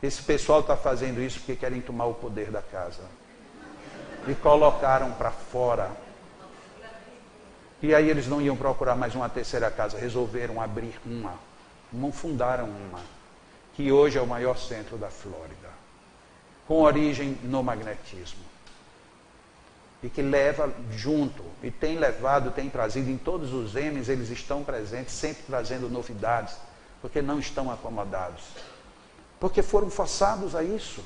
esse pessoal está fazendo isso porque querem tomar o poder da casa. E colocaram para fora. E aí eles não iam procurar mais uma terceira casa, resolveram abrir fundaram uma, que hoje é o maior centro da Flórida, com origem no magnetismo. E que leva junto, e tem levado, tem trazido em todos os M's, eles estão presentes, sempre trazendo novidades, porque não estão acomodados. Porque foram forçados a isso.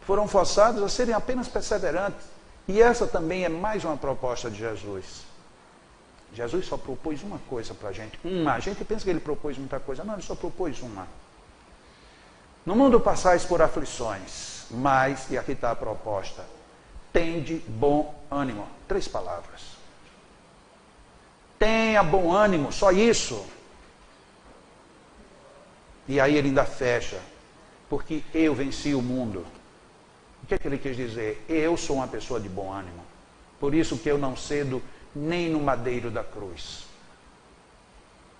Foram forçados a serem apenas perseverantes. E essa também é mais uma proposta de Jesus. Jesus só propôs uma coisa para a gente. A gente pensa que ele propôs muita coisa. Não, ele só propôs uma. No mundo passais por aflições, mas, e aqui está a proposta, tende bom ânimo. 3 palavras. Tenha bom ânimo, só isso. E aí ele ainda fecha, porque eu venci o mundo. O que é que ele quis dizer? Eu sou uma pessoa de bom ânimo. Por isso que eu não cedo nem no madeiro da cruz.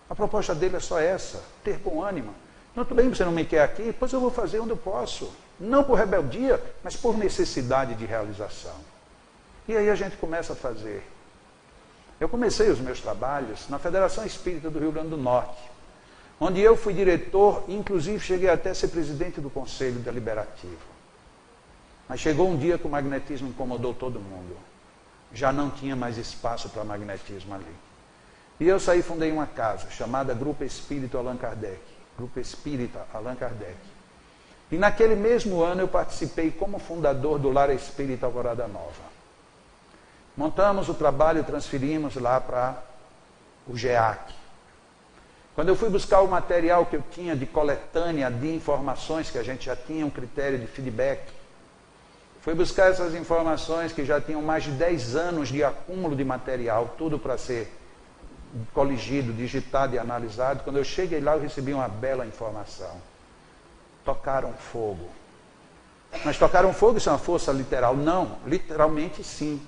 A proposta dele é só essa, ter bom ânimo. Não, tudo bem, você não me quer aqui, pois eu vou fazer onde eu posso. Não por rebeldia, mas por necessidade de realização. E aí a gente começa a fazer. Eu comecei os meus trabalhos na Federação Espírita do Rio Grande do Norte, onde eu fui diretor, inclusive cheguei até a ser presidente do Conselho Deliberativo. Mas chegou um dia que o magnetismo incomodou todo mundo. Já não tinha mais espaço para magnetismo ali. E eu saí e fundei uma casa, chamada Grupo Espírita Allan Kardec. Grupo Espírita Allan Kardec. E naquele mesmo ano eu participei como fundador do Lar Espírita Alvorada Nova. Montamos o trabalho e transferimos lá para o GEAC. Quando eu fui buscar o material que eu tinha de coletânea de informações, que a gente já tinha um critério de feedback, fui buscar essas informações que já tinham mais de 10 anos de acúmulo de material, tudo para ser coligido, digitado e analisado. Quando eu cheguei lá, eu recebi uma bela informação. Tocaram fogo. Mas tocaram fogo, isso é uma força literal? Não, literalmente sim.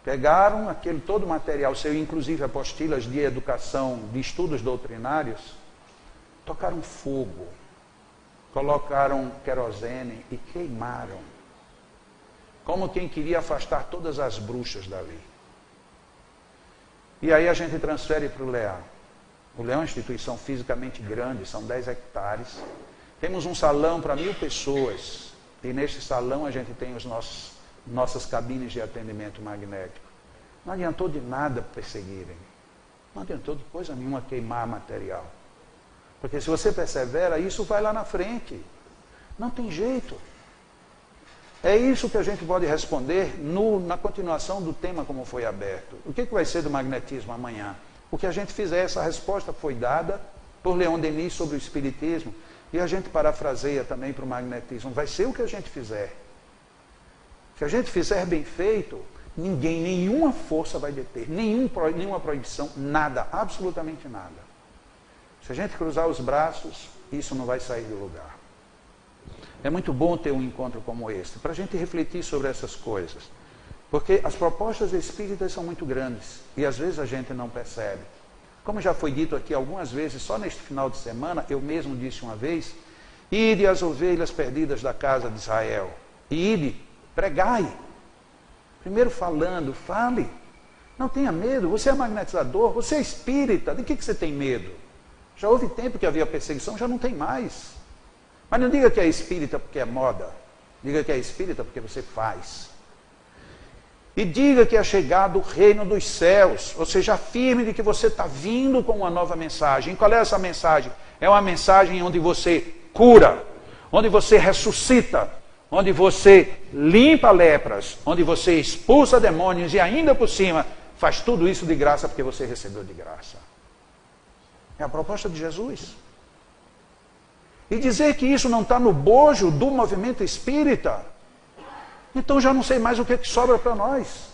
Pegaram aquele todo o material, seu, inclusive apostilas de educação, de estudos doutrinários, tocaram fogo, colocaram querosene e queimaram. Como quem queria afastar todas as bruxas dali. E aí a gente transfere para o Leão. O Leão é uma instituição fisicamente grande, são 10 hectares. Temos um salão para 1.000 pessoas. E neste salão a gente tem nossas cabines de atendimento magnético. Não adiantou de nada perseguirem. Não adiantou de coisa nenhuma queimar material. Porque se você persevera, isso vai lá na frente. Não tem jeito. É isso que a gente pode responder na continuação do tema como foi aberto. O que vai ser do magnetismo amanhã? O que a gente fizer, essa resposta foi dada por Leon Denis sobre o Espiritismo, e a gente parafraseia também para o magnetismo. Vai ser o que a gente fizer. Se a gente fizer bem feito, ninguém, nenhuma força vai deter, nenhuma proibição, nada, absolutamente nada. Se a gente cruzar os braços, isso não vai sair do lugar. É muito bom ter um encontro como esse, para a gente refletir sobre essas coisas. Porque as propostas espíritas são muito grandes e às vezes a gente não percebe. Como já foi dito aqui algumas vezes, só neste final de semana, eu mesmo disse uma vez, ide as ovelhas perdidas da casa de Israel. E ide, pregai. Primeiro falando, fale. Não tenha medo, você é magnetizador, você é espírita, de que você tem medo? Já houve tempo que havia perseguição, já não tem mais. Mas não diga que é espírita porque é moda. Diga que é espírita porque você faz. E diga que é chegado o reino dos céus. Ou seja, afirme de que você está vindo com uma nova mensagem. E qual é essa mensagem? É uma mensagem onde você cura, onde você ressuscita, onde você limpa lepras, onde você expulsa demônios e ainda por cima faz tudo isso de graça porque você recebeu de graça. É a proposta de Jesus. E dizer que isso não está no bojo do movimento espírita, então já não sei mais o que sobra para nós.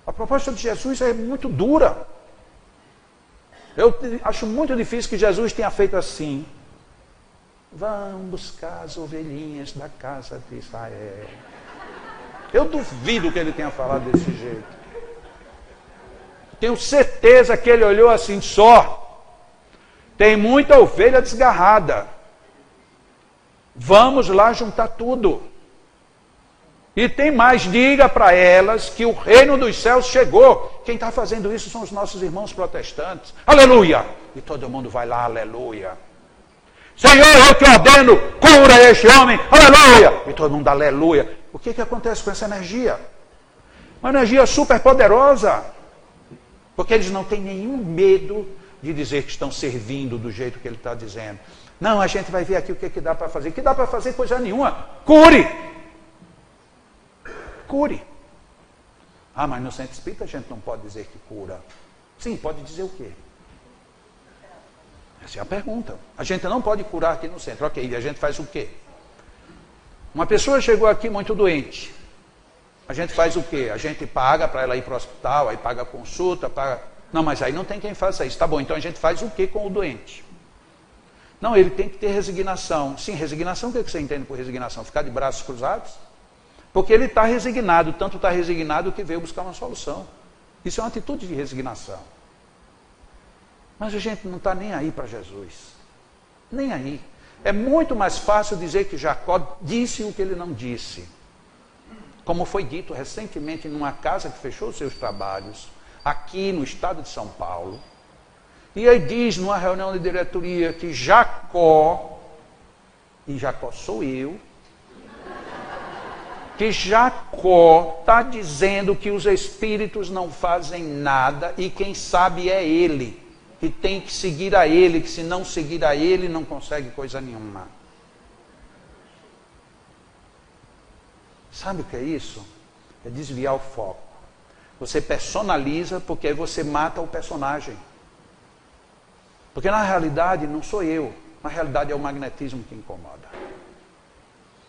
A proposta de Jesus é muito dura. Eu acho muito difícil que Jesus tenha feito assim. Vão buscar as ovelhinhas da casa de Israel. Eu duvido que ele tenha falado desse jeito. Tenho certeza que ele olhou assim só. Tem muita ovelha desgarrada. Vamos lá juntar tudo. E tem mais, diga para elas que o reino dos céus chegou. Quem está fazendo isso são os nossos irmãos protestantes. Aleluia! E todo mundo vai lá, aleluia. Senhor, eu te ordeno, cura este homem, aleluia! E todo mundo, aleluia. O que acontece com essa energia? Uma energia super poderosa. Porque eles não têm nenhum medo de dizer que estão servindo do jeito que ele está dizendo. Não, a gente vai ver aqui o que dá para fazer. O que dá para fazer? Coisa nenhuma. Cure! Cure. Ah, mas no centro espírita a gente não pode dizer que cura. Sim, pode dizer o quê? Essa é a pergunta. A gente não pode curar aqui no centro. Ok, e a gente faz o quê? Uma pessoa chegou aqui muito doente. A gente faz o quê? A gente paga para ela ir para o hospital, aí paga a consulta, paga... Não, mas aí não tem quem faça isso. Tá bom, então a gente faz o quê com o doente? Não, ele tem que ter resignação. Sim, resignação, o que você entende por resignação? Ficar de braços cruzados? Porque ele está resignado, tanto está resignado que veio buscar uma solução. Isso é uma atitude de resignação. Mas a gente não está nem aí para Jesus. Nem aí. É muito mais fácil dizer que Jacó disse o que ele não disse. Como foi dito recentemente numa casa que fechou seus trabalhos, aqui no estado de São Paulo. E aí diz numa reunião de diretoria que Jacó, e Jacó sou eu, que Jacó está dizendo que os espíritos não fazem nada e quem sabe é ele, que tem que seguir a ele, que se não seguir a ele não consegue coisa nenhuma. Sabe o que é isso? É desviar o foco. Você personaliza porque aí você mata o personagem. Porque na realidade não sou eu, na realidade é o magnetismo que incomoda.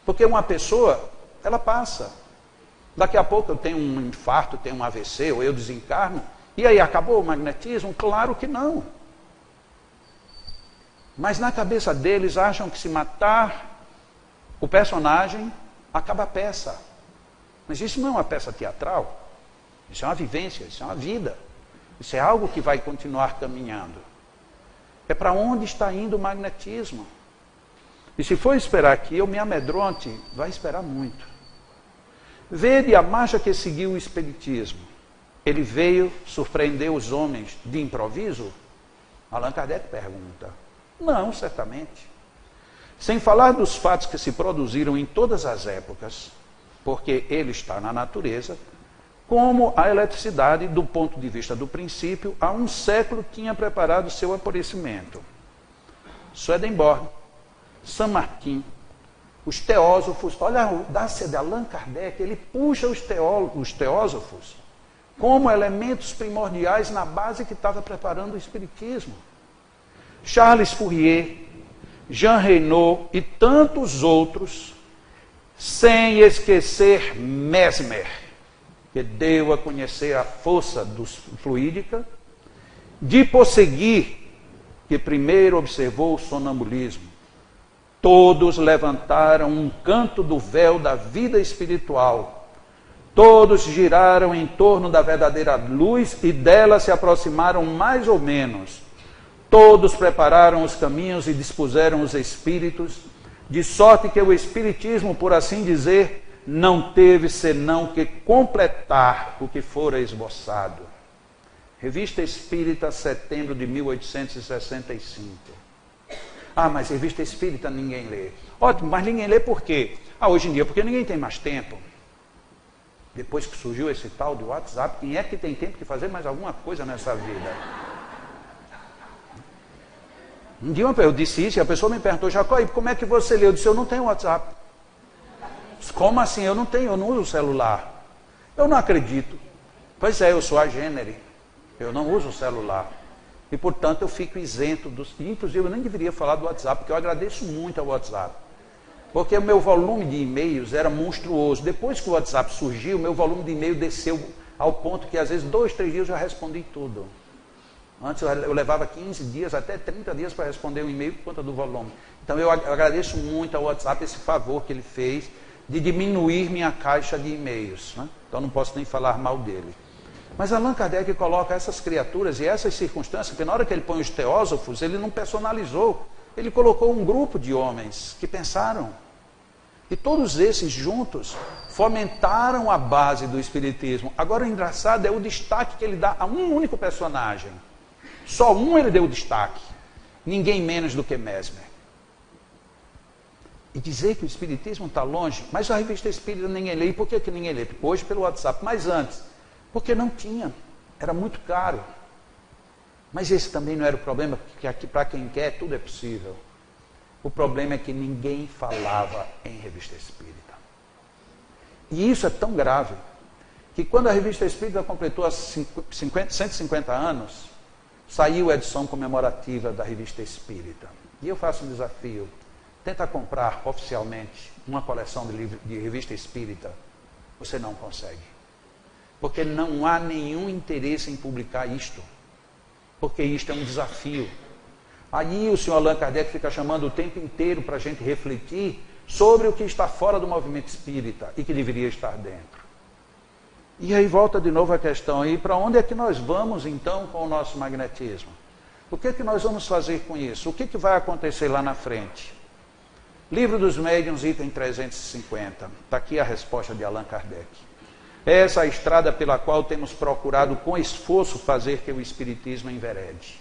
Porque uma pessoa, ela passa. Daqui a pouco eu tenho um infarto, tenho um AVC, ou eu desencarno, e aí acabou o magnetismo? Claro que não. Mas na cabeça deles acham que se matar o personagem, acaba a peça. Mas isso não é uma peça teatral. Isso é uma vivência, isso é uma vida. Isso é algo que vai continuar caminhando. É para onde está indo o magnetismo. E se for esperar que eu me amedronte, vai esperar muito. Vede a marcha que seguiu o espiritismo. Ele veio surpreender os homens de improviso? Allan Kardec pergunta. Não, certamente. Sem falar dos fatos que se produziram em todas as épocas, porque ele está na natureza, como a eletricidade, do ponto de vista do princípio, há um século tinha preparado seu aparecimento. Swedenborg, San Martin, os teósofos, olha a audácia de Allan Kardec, ele puxa os teósofos como elementos primordiais na base que estava preparando o espiritismo. Charles Fourier, Jean Reynaud e tantos outros, sem esquecer Mesmer, que deu a conhecer a força fluídica, de Posegui, que primeiro observou o sonambulismo, Todos levantaram um canto do véu da vida espiritual. Todos giraram em torno da verdadeira luz e dela se aproximaram mais ou menos. Todos prepararam os caminhos e dispuseram os espíritos, de sorte que o espiritismo, por assim dizer, não teve senão que completar o que fora esboçado. Revista Espírita, setembro de 1865. Ah, mas Revista Espírita ninguém lê. Ótimo, mas ninguém lê por quê? Hoje em dia, porque ninguém tem mais tempo. Depois que surgiu esse tal de WhatsApp, quem é que tem tempo de fazer mais alguma coisa nessa vida? Um dia eu disse isso e a pessoa me perguntou, Jacó, como é que você lê? Eu disse, eu não tenho WhatsApp. Como assim? Eu não uso o celular. Eu não acredito. Pois é, eu sou agênere. Eu não uso o celular. E, portanto, eu fico isento dos... Inclusive, eu nem deveria falar do WhatsApp, porque eu agradeço muito ao WhatsApp. Porque o meu volume de e-mails era monstruoso. Depois que o WhatsApp surgiu, o meu volume de e-mail desceu ao ponto que, às vezes, 2, 3 dias eu já respondi tudo. Antes eu levava 15 dias, até 30 dias para responder um e-mail por conta do volume. Então, eu agradeço muito ao WhatsApp esse favor que ele fez de diminuir minha caixa de e-mails, né? Então não posso nem falar mal dele. Mas Allan Kardec coloca essas criaturas e essas circunstâncias, porque na hora que ele põe os teósofos, ele não personalizou, ele colocou um grupo de homens que pensaram. E todos esses juntos fomentaram a base do Espiritismo. Agora o engraçado é o destaque que ele dá a um único personagem. Só um ele deu destaque, ninguém menos do que Mesmer. E dizer que o Espiritismo está longe, mas a Revista Espírita ninguém lê. E por que ninguém lê? Hoje pelo WhatsApp, mas antes, porque não tinha, era muito caro. Mas esse também não era o problema, porque aqui para quem quer tudo é possível. O problema é que ninguém falava em Revista Espírita. E isso é tão grave, que quando a Revista Espírita completou 150 anos, saiu a edição comemorativa da Revista Espírita. E eu faço um desafio. Tenta comprar oficialmente uma coleção de revista espírita, você não consegue. Porque não há nenhum interesse em publicar isto. Porque isto é um desafio. Aí o senhor Allan Kardec fica chamando o tempo inteiro para a gente refletir sobre o que está fora do movimento espírita e que deveria estar dentro. E aí volta de novo a questão aí, para onde é que nós vamos então com o nosso magnetismo? O que é que nós vamos fazer com isso? O que é que vai acontecer lá na frente? Livro dos Médiuns, item 350. Está aqui a resposta de Allan Kardec. Essa é a estrada pela qual temos procurado com esforço fazer que o Espiritismo enverede.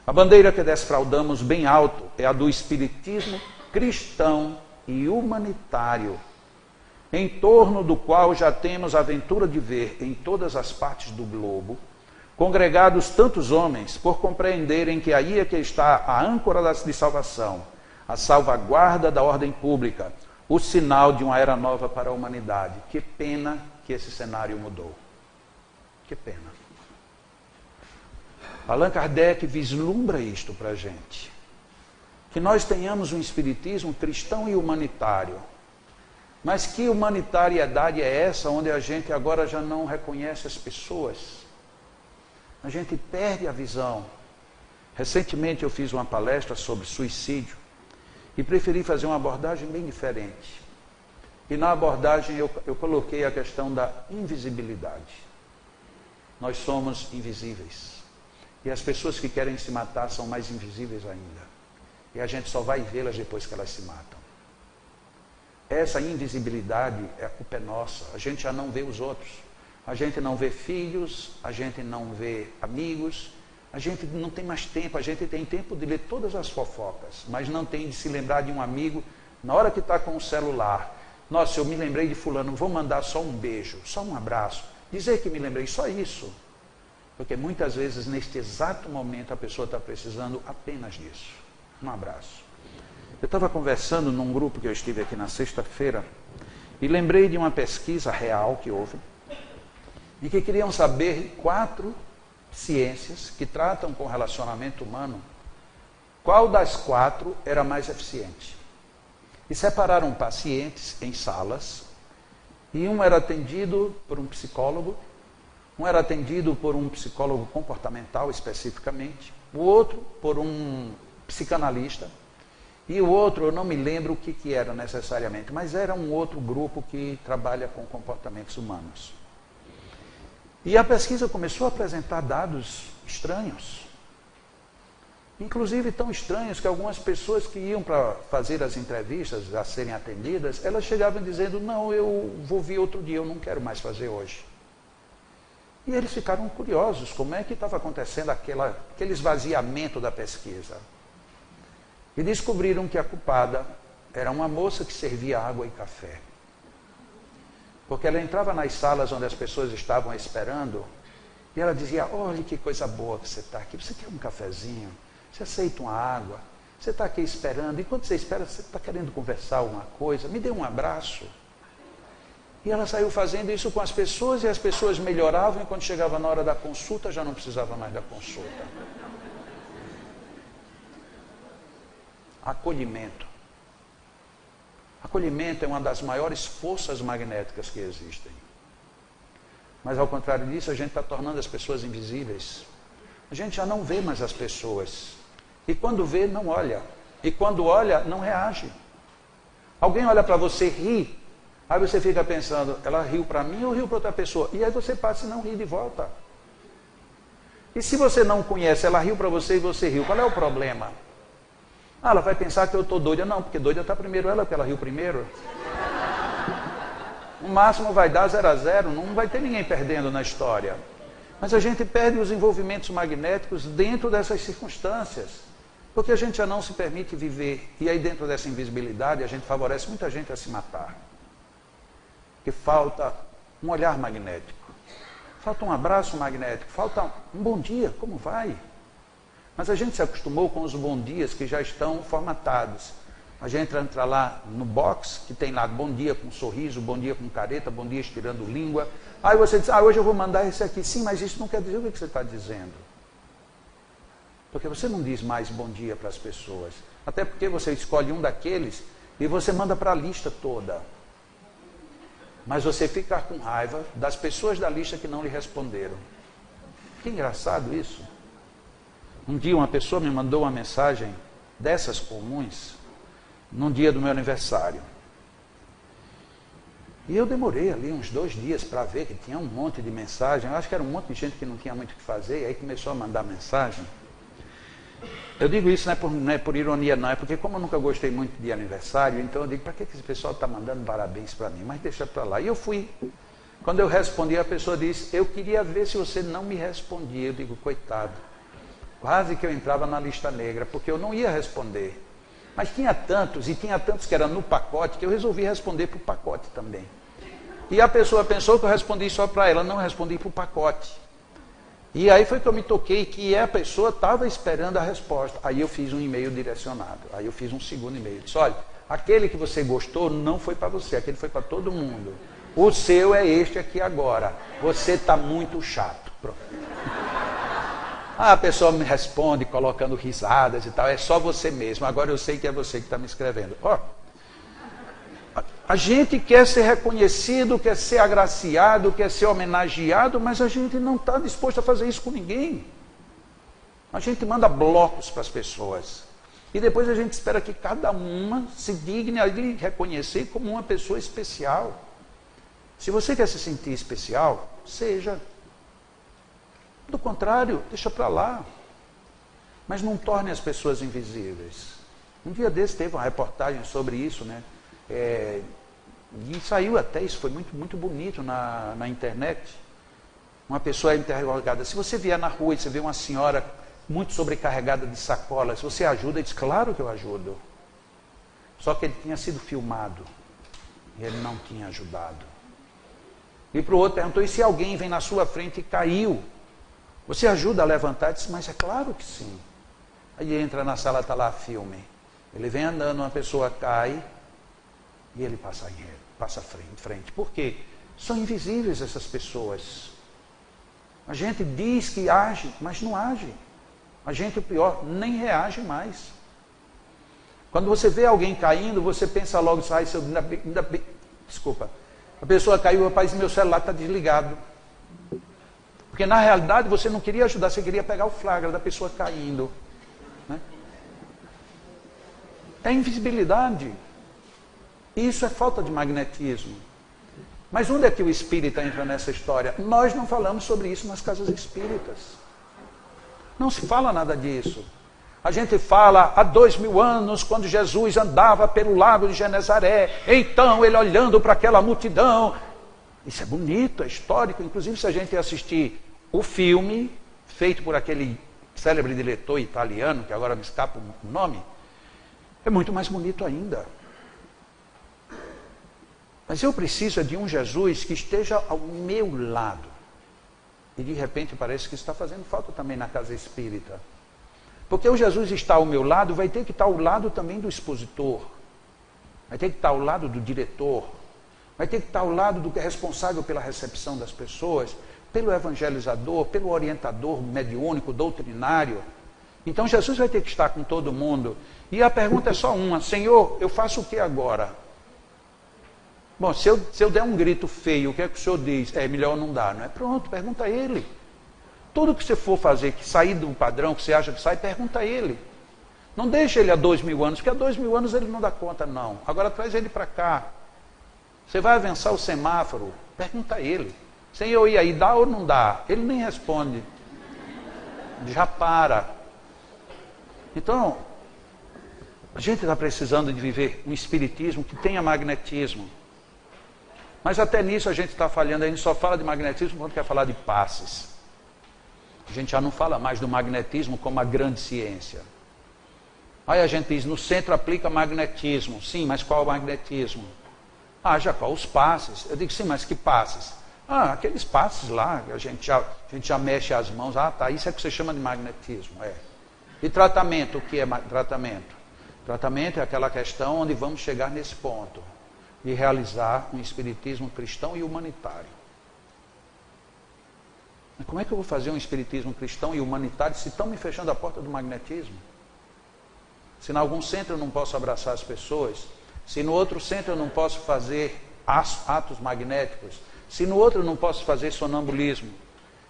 A bandeira que desfraldamos bem alto é a do Espiritismo cristão e humanitário, em torno do qual já temos a ventura de ver em todas as partes do globo congregados tantos homens por compreenderem que aí é que está a âncora de salvação, a salvaguarda da ordem pública, o sinal de uma era nova para a humanidade. Que pena que esse cenário mudou. Que pena. Allan Kardec vislumbra isto para a gente. Que nós tenhamos um espiritismo cristão e humanitário. Mas que humanitariedade é essa onde a gente agora já não reconhece as pessoas? A gente perde a visão. Recentemente eu fiz uma palestra sobre suicídio e preferi fazer uma abordagem bem diferente. E na abordagem eu coloquei a questão da invisibilidade. Nós somos invisíveis. E as pessoas que querem se matar são mais invisíveis ainda. E a gente só vai vê-las depois que elas se matam. Essa invisibilidade, a culpa é nossa. A gente já não vê os outros. A gente não vê filhos, a gente não vê amigos, a gente não tem mais tempo. A gente tem tempo de ler todas as fofocas, mas não tem de se lembrar de um amigo na hora que está com o celular. Nossa, eu me lembrei de fulano, vou mandar só um beijo, só um abraço. Dizer que me lembrei, só isso. Porque muitas vezes, neste exato momento, a pessoa está precisando apenas disso. Um abraço. Eu estava conversando num grupo que eu estive aqui na sexta-feira e lembrei de uma pesquisa real que houve e que queriam saber 4 ciências que tratam com o relacionamento humano, qual das 4 era mais eficiente. E separaram pacientes em salas e um era atendido por um psicólogo, um era atendido por um psicólogo comportamental especificamente, o outro por um psicanalista E o outro, eu não me lembro o que era necessariamente, mas era um outro grupo que trabalha com comportamentos humanos. E a pesquisa começou a apresentar dados estranhos. Inclusive tão estranhos que algumas pessoas que iam para fazer as entrevistas, a serem atendidas, elas chegavam dizendo, não, eu vou vir outro dia, eu não quero mais fazer hoje. E eles ficaram curiosos, como é que estava acontecendo aquele esvaziamento da pesquisa. E descobriram que a culpada era uma moça que servia água e café. Porque ela entrava nas salas onde as pessoas estavam esperando, e ela dizia, olha que coisa boa que você está aqui, você quer um cafezinho? Você aceita uma água? Você está aqui esperando, enquanto você espera, você está querendo conversar alguma coisa? Me dê um abraço. E ela saiu fazendo isso com as pessoas, e as pessoas melhoravam, e quando chegava na hora da consulta, já não precisava mais da consulta. Acolhimento. Acolhimento é uma das maiores forças magnéticas que existem. Mas ao contrário disso, a gente está tornando as pessoas invisíveis. A gente já não vê mais as pessoas. E quando vê, não olha. E quando olha, não reage. Alguém olha para você rir, aí você fica pensando, ela riu para mim ou riu para outra pessoa? E aí você passa e não ri de volta. E se você não conhece, ela riu para você e você riu, qual é o problema? Ah, ela vai pensar que eu estou doida. Não, porque doida está primeiro ela, porque ela riu primeiro. O máximo vai dar 0-0, não vai ter ninguém perdendo na história. Mas a gente perde os envolvimentos magnéticos dentro dessas circunstâncias. Porque a gente já não se permite viver. E aí dentro dessa invisibilidade, a gente favorece muita gente a se matar. Porque falta um olhar magnético. Falta um abraço magnético. Falta um bom dia, como vai? Mas a gente se acostumou com os bom dias que já estão formatados. A gente entra lá no box, que tem lá bom dia com sorriso, bom dia com careta, bom dia estirando língua. Aí você diz, hoje eu vou mandar esse aqui. Sim, mas isso não quer dizer o que você está dizendo. Porque você não diz mais bom dia para as pessoas. Até porque você escolhe um daqueles e você manda para a lista toda. Mas você fica com raiva das pessoas da lista que não lhe responderam. Que engraçado isso. Um dia uma pessoa me mandou uma mensagem dessas comuns, num dia do meu aniversário. E eu demorei ali uns 2 dias para ver que tinha um monte de mensagem. Eu acho que era um monte de gente que não tinha muito o que fazer, e aí começou a mandar mensagem. Eu digo isso não é por ironia, não, é porque como eu nunca gostei muito de aniversário, então eu digo, para que esse pessoal está mandando parabéns para mim? Mas deixa para lá. E eu fui. Quando eu respondi, a pessoa disse, eu queria ver se você não me respondia. Eu digo, coitado. Quase que eu entrava na lista negra, porque eu não ia responder. Mas tinha tantos, e tinha tantos que eram no pacote, que eu resolvi responder para o pacote também. E a pessoa pensou que eu respondi só para ela, não, respondi para o pacote. E aí foi que eu me toquei que a pessoa estava esperando a resposta. Aí eu fiz um e-mail direcionado, aí eu fiz um segundo e-mail. Disse, olha, aquele que você gostou não foi para você, aquele foi para todo mundo. O seu é este aqui agora. Você está muito chato. Pronto. A pessoa me responde colocando risadas e tal, é só você mesmo, agora eu sei que é você que está me escrevendo. A gente quer ser reconhecido, quer ser agraciado, quer ser homenageado, mas a gente não está disposto a fazer isso com ninguém. A gente manda blocos para as pessoas. E depois a gente espera que cada uma se digne a lhe reconhecer como uma pessoa especial. Se você quer se sentir especial, seja. Do contrário, deixa para lá. Mas não torne as pessoas invisíveis. Um dia desse teve uma reportagem sobre isso, né? E saiu até, isso foi muito, muito bonito na internet. Uma pessoa é interrogada, se você vier na rua e você vê uma senhora muito sobrecarregada de sacolas, você ajuda? Ele diz, claro que eu ajudo. Só que ele tinha sido filmado e ele não tinha ajudado. E para o outro perguntou, e se alguém vem na sua frente e caiu? Você ajuda a levantar? Ele disse, mas é claro que sim. Aí entra na sala, está lá filme. Ele vem andando, uma pessoa cai e ele passa em frente. Por quê? São invisíveis essas pessoas. A gente diz que age, mas não age. A gente, o pior, nem reage mais. Quando você vê alguém caindo, você pensa logo, desculpa, a pessoa caiu, rapaz, meu celular está desligado. Porque na realidade você não queria ajudar, você queria pegar o flagra da pessoa caindo. Né? É invisibilidade. Isso é falta de magnetismo. Mas onde é que o espírita entra nessa história? Nós não falamos sobre isso nas casas espíritas. Não se fala nada disso. A gente fala há 2000 anos, quando Jesus andava pelo lago de Genezaré, então ele olhando para aquela multidão. Isso é bonito, é histórico. Inclusive, se a gente assistir o filme, feito por aquele célebre diretor italiano, que agora me escapa o nome, é muito mais bonito ainda. Mas eu preciso de um Jesus que esteja ao meu lado. E de repente parece que isso está fazendo falta também na casa espírita. Porque o Jesus está ao meu lado, vai ter que estar ao lado também do expositor. Vai ter que estar ao lado do diretor. Vai ter que estar ao lado do que é responsável pela recepção das pessoas, pelo evangelizador, pelo orientador mediúnico, doutrinário. Então Jesus vai ter que estar com todo mundo. E a pergunta é só uma: Senhor, eu faço o que agora? Bom, se eu der um grito feio, o que é que o senhor diz? É melhor não dar, não é? Pronto, pergunta a ele. Tudo que você for fazer, que sair do padrão, que você acha que sai, pergunta a ele. Não deixa ele há 2000 anos, porque há 2000 anos ele não dá conta, não. Agora traz ele para cá. Você vai avançar o semáforo, pergunta a ele. Senhor, e aí, dá ou não dá? Ele nem responde. Já para. Então, a gente está precisando de viver um espiritismo que tenha magnetismo. Mas até nisso a gente está falhando. A gente só fala de magnetismo quando quer falar de passes. A gente já não fala mais do magnetismo como a grande ciência. Aí a gente diz, no centro aplica magnetismo. Sim, mas qual o magnetismo? Ah, Jacó, os passes. Eu digo, sim, mas que passes? Ah, aqueles passes lá, a gente já mexe as mãos. Ah, tá, isso é que você chama de magnetismo. É. E tratamento, o que é tratamento? Tratamento é aquela questão onde vamos chegar nesse ponto de realizar um espiritismo cristão e humanitário. Mas como é que eu vou fazer um espiritismo cristão e humanitário se estão me fechando a porta do magnetismo? Se em algum centro eu não posso abraçar as pessoas, se no outro centro eu não posso fazer atos magnéticos, se no outro eu não posso fazer sonambulismo,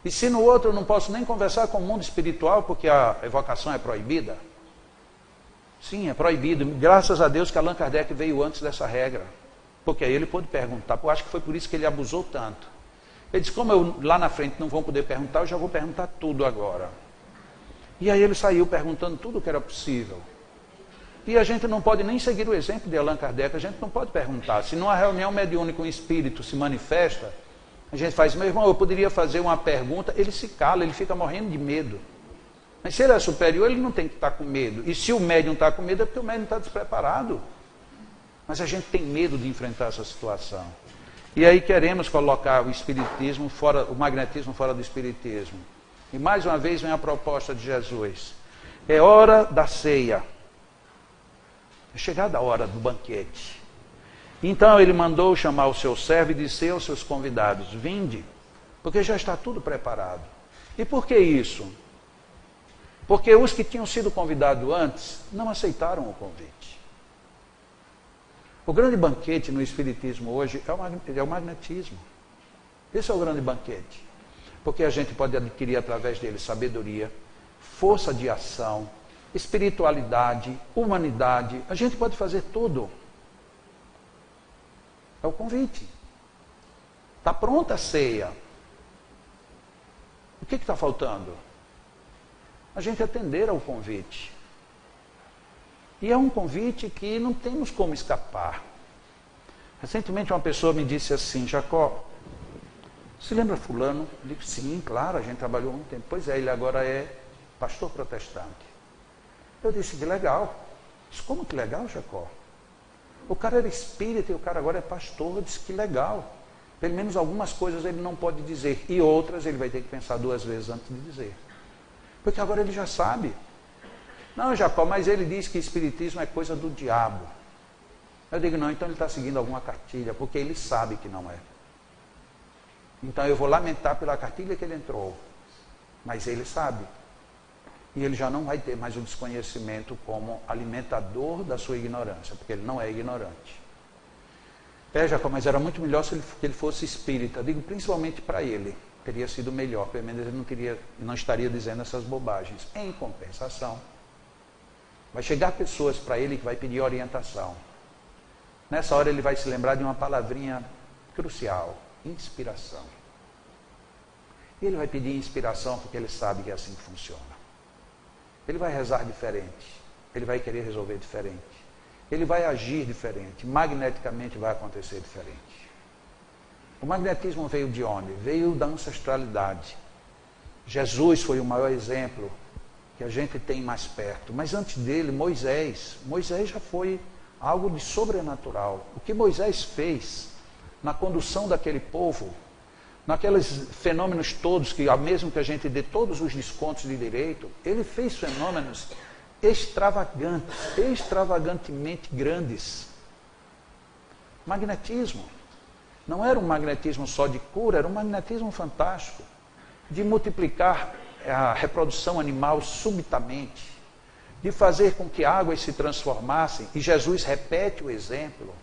e se no outro eu não posso nem conversar com o mundo espiritual porque a evocação é proibida. Sim, é proibido. Graças a Deus que Allan Kardec veio antes dessa regra. Porque aí ele pôde perguntar. Eu acho que foi por isso que ele abusou tanto. Ele disse, como eu lá na frente não vão poder perguntar, eu já vou perguntar tudo agora. E aí ele saiu perguntando tudo o que era possível. E a gente não pode nem seguir o exemplo de Allan Kardec, a gente não pode perguntar. Se numa reunião mediúnica um espírito se manifesta, a gente faz, meu irmão, eu poderia fazer uma pergunta, ele se cala, ele fica morrendo de medo. Mas se ele é superior, ele não tem que estar com medo. E se o médium está com medo, é porque o médium está despreparado. Mas a gente tem medo de enfrentar essa situação. E aí queremos colocar o espiritismo fora, o magnetismo fora do espiritismo. E mais uma vez vem a proposta de Jesus. É hora da ceia. É chegada a hora do banquete. Então ele mandou chamar o seu servo e disse aos seus convidados, vinde, porque já está tudo preparado. E por que isso? Porque os que tinham sido convidados antes não aceitaram o convite. O grande banquete no espiritismo hoje é o magnetismo. Esse é o grande banquete. Porque a gente pode adquirir através dele sabedoria, força de ação, espiritualidade, humanidade. A gente pode fazer tudo. É o convite. Está pronta a ceia. O que está faltando? A gente atender ao convite. E é um convite que não temos como escapar. Recentemente uma pessoa me disse assim, Jacó, se lembra fulano? Eu digo, sim, claro, a gente trabalhou há muito tempo. Pois é, ele agora é pastor protestante. Eu disse, que legal. Eu disse, como que legal, Jacó? O cara era espírita e o cara agora é pastor. Eu disse, que legal. Pelo menos algumas coisas ele não pode dizer. E outras ele vai ter que pensar 2 vezes antes de dizer. Porque agora ele já sabe. Não, Jacó, mas ele diz que espiritismo é coisa do diabo. Eu digo, não, então ele está seguindo alguma cartilha, porque ele sabe que não é. Então eu vou lamentar pela cartilha que ele entrou. Mas ele sabe. E ele já não vai ter mais o desconhecimento como alimentador da sua ignorância, porque ele não é ignorante. Jacó, mas era muito melhor se ele fosse espírita. Eu digo, principalmente para ele. Teria sido melhor, pelo menos ele não estaria dizendo essas bobagens. Em compensação, Vai chegar pessoas para ele que vai pedir orientação. Nessa hora ele vai se lembrar de uma palavrinha crucial: inspiração. E ele vai pedir inspiração porque ele sabe que é assim que funciona. Ele vai rezar diferente. Ele vai querer resolver diferente. Ele vai agir diferente. Magneticamente vai acontecer diferente. O magnetismo veio de onde? Veio da ancestralidade. Jesus foi o maior exemplo que a gente tem mais perto. Mas antes dele, Moisés já foi algo de sobrenatural. O que Moisés fez na condução daquele povo, naqueles fenômenos todos, que mesmo que a gente dê todos os descontos de direito, ele fez fenômenos extravagantes, extravagantemente grandes. Magnetismo. Não era um magnetismo só de cura, era um magnetismo fantástico, de multiplicar a reprodução animal subitamente, de fazer com que águas se transformassem, e Jesus repete o exemplo,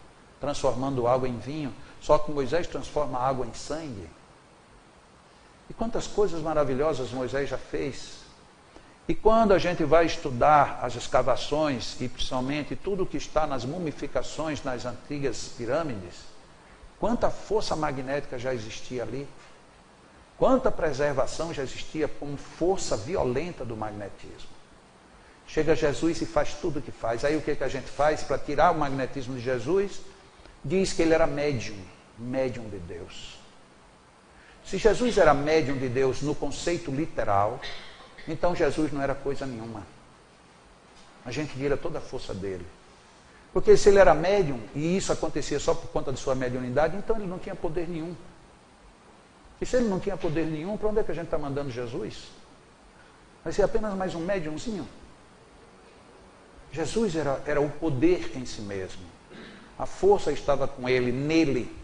transformando água em vinho, só que Moisés transforma a água em sangue. E quantas coisas maravilhosas Moisés já fez. E quando a gente vai estudar as escavações, e principalmente tudo que está nas mumificações nas antigas pirâmides, quanta força magnética já existia ali, quanta preservação já existia como força violenta do magnetismo. Chega Jesus e faz tudo o que faz. Aí o que a gente faz para tirar o magnetismo de Jesus? Diz que ele era médium de Deus. Se Jesus era médium de Deus no conceito literal, então Jesus não era coisa nenhuma. A gente tira toda a força dele. Porque se ele era médium, e isso acontecia só por conta de sua mediunidade, então ele não tinha poder nenhum. E se ele não tinha poder nenhum, para onde é que a gente está mandando Jesus? Vai ser apenas mais um médiumzinho? Jesus era o poder em si mesmo. A força estava com ele, nele.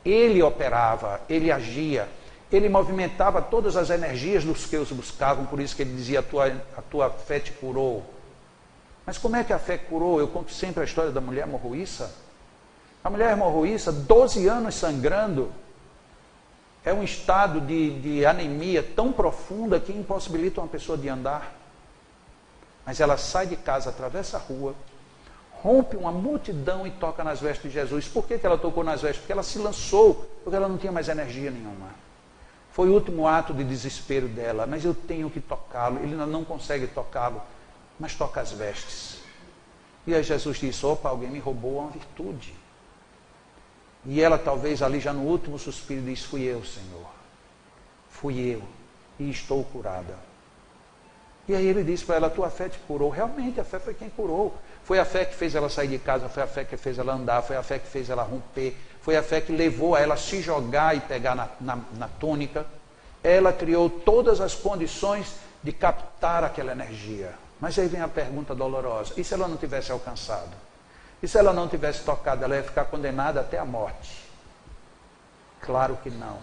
Ele operava, ele agia, ele movimentava todas as energias dos que os buscavam, por isso que ele dizia: a tua fé te curou. Mas como é que a fé curou? Eu conto sempre a história da mulher hemorroíça. A mulher hemorroíça, 12 anos sangrando, é um estado de anemia tão profunda que impossibilita uma pessoa de andar. Mas ela sai de casa, atravessa a rua, rompe uma multidão e toca nas vestes de Jesus. Por que ela tocou nas vestes? Porque ela se lançou, porque ela não tinha mais energia nenhuma. Foi o último ato de desespero dela. Mas eu tenho que tocá-lo. Ele não consegue tocá-lo, mas toca as vestes. E aí Jesus disse: opa, alguém me roubou uma virtude. E ela talvez ali já no último suspiro diz: fui eu, Senhor. Fui eu. E estou curada. E aí ele disse para ela: tua fé te curou. Realmente, a fé foi quem curou. Foi a fé que fez ela sair de casa, foi a fé que fez ela andar, foi a fé que fez ela romper, foi a fé que levou a ela se jogar e pegar na túnica. Ela criou todas as condições de captar aquela energia. Mas aí vem a pergunta dolorosa: e se ela não tivesse alcançado? E se ela não tivesse tocado, ela ia ficar condenada até a morte? Claro que não.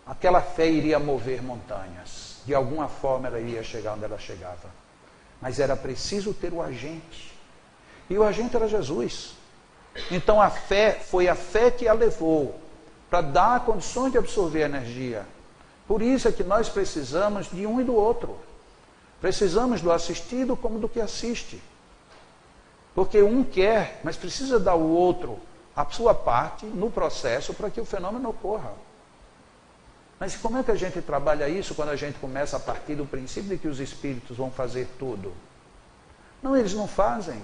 Aquela fé iria mover montanhas. De alguma forma ela iria chegar onde ela chegava. Mas era preciso ter o agente. E o agente era Jesus. Então a fé foi a fé que a levou para dar condições de absorver a energia. Por isso é que nós precisamos de um e do outro. Precisamos do assistido como do que assiste. Porque um quer, mas precisa dar ao outro a sua parte no processo para que o fenômeno ocorra. Mas como é que a gente trabalha isso quando a gente começa a partir do princípio de que os espíritos vão fazer tudo? Não, eles não fazem.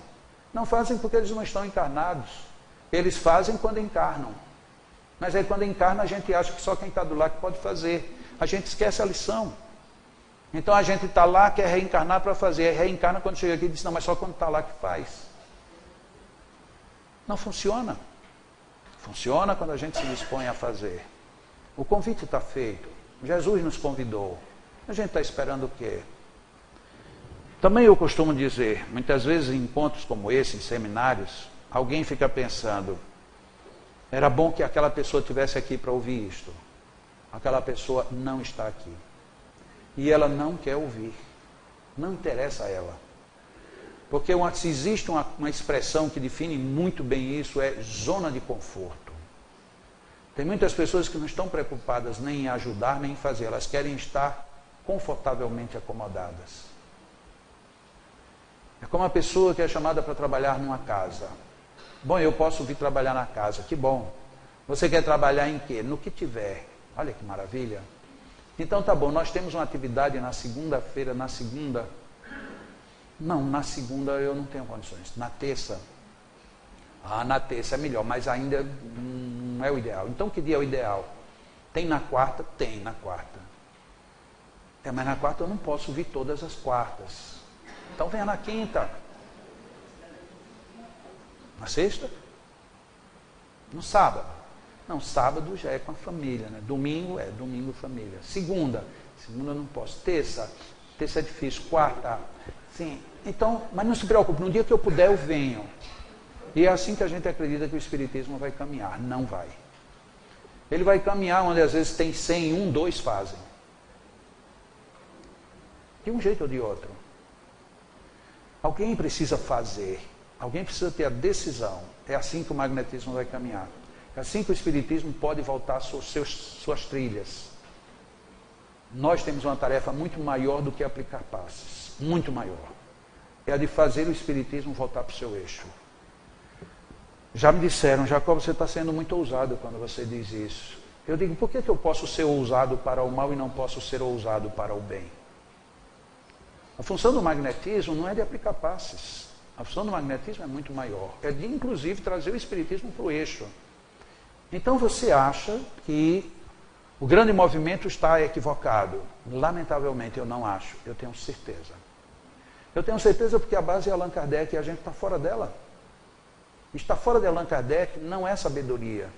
Não fazem porque eles não estão encarnados. Eles fazem quando encarnam. Mas aí quando encarna a gente acha que só quem está do lado pode fazer. A gente esquece a lição. Então a gente está lá, quer reencarnar para fazer. Aí reencarna quando chega aqui e diz: não, mas só quando está lá que faz. Não funciona. Funciona quando a gente se dispõe a fazer. O convite está feito. Jesus nos convidou. A gente está esperando o quê? Também eu costumo dizer, muitas vezes em encontros como esse, em seminários, alguém fica pensando: era bom que aquela pessoa estivesse aqui para ouvir isto. Aquela pessoa não está aqui. E ela não quer ouvir. Não interessa a ela. Porque se existe uma expressão que define muito bem isso, é zona de conforto. Tem muitas pessoas que não estão preocupadas nem em ajudar, nem em fazer. Elas querem estar confortavelmente acomodadas. É como uma pessoa que é chamada para trabalhar numa casa. Bom, eu posso vir trabalhar na casa, que bom. Você quer trabalhar em quê? No que tiver. Olha que maravilha. Então tá bom, nós temos uma atividade na segunda-feira, na segunda. Não, na segunda eu não tenho condições. Na terça. Ah, na terça é melhor, mas ainda não é o ideal. Então que dia é o ideal? Tem na quarta? Tem na quarta. Mas na quarta eu não posso vir todas as quartas. Então venha na quinta. Na sexta? No sábado. Não, sábado já é com a família, né? Domingo é domingo família. Segunda eu não posso. Terça é difícil. Quarta, sim. Então, mas não se preocupe, no dia que eu puder eu venho. E é assim que a gente acredita que o Espiritismo vai caminhar. Não vai. Ele vai caminhar onde às vezes tem 100, 2 fazem. De um jeito ou de outro. Alguém precisa fazer. Alguém precisa ter a decisão. É assim que o magnetismo vai caminhar. É assim que o Espiritismo pode voltar às suas trilhas. Nós temos uma tarefa muito maior do que aplicar passes. Muito maior. É a de fazer o Espiritismo voltar para o seu eixo. Já me disseram, Jacó, você está sendo muito ousado quando você diz isso. Eu digo, por que eu posso ser ousado para o mal e não posso ser ousado para o bem? A função do magnetismo não é de aplicar passes. A função do magnetismo é muito maior. É de, inclusive, trazer o Espiritismo para o eixo. Então você acha que o grande movimento está equivocado. Lamentavelmente eu não acho. Eu tenho certeza. Eu tenho certeza porque a base é Allan Kardec e a gente está fora dela. Estar fora de Allan Kardec não é sabedoria.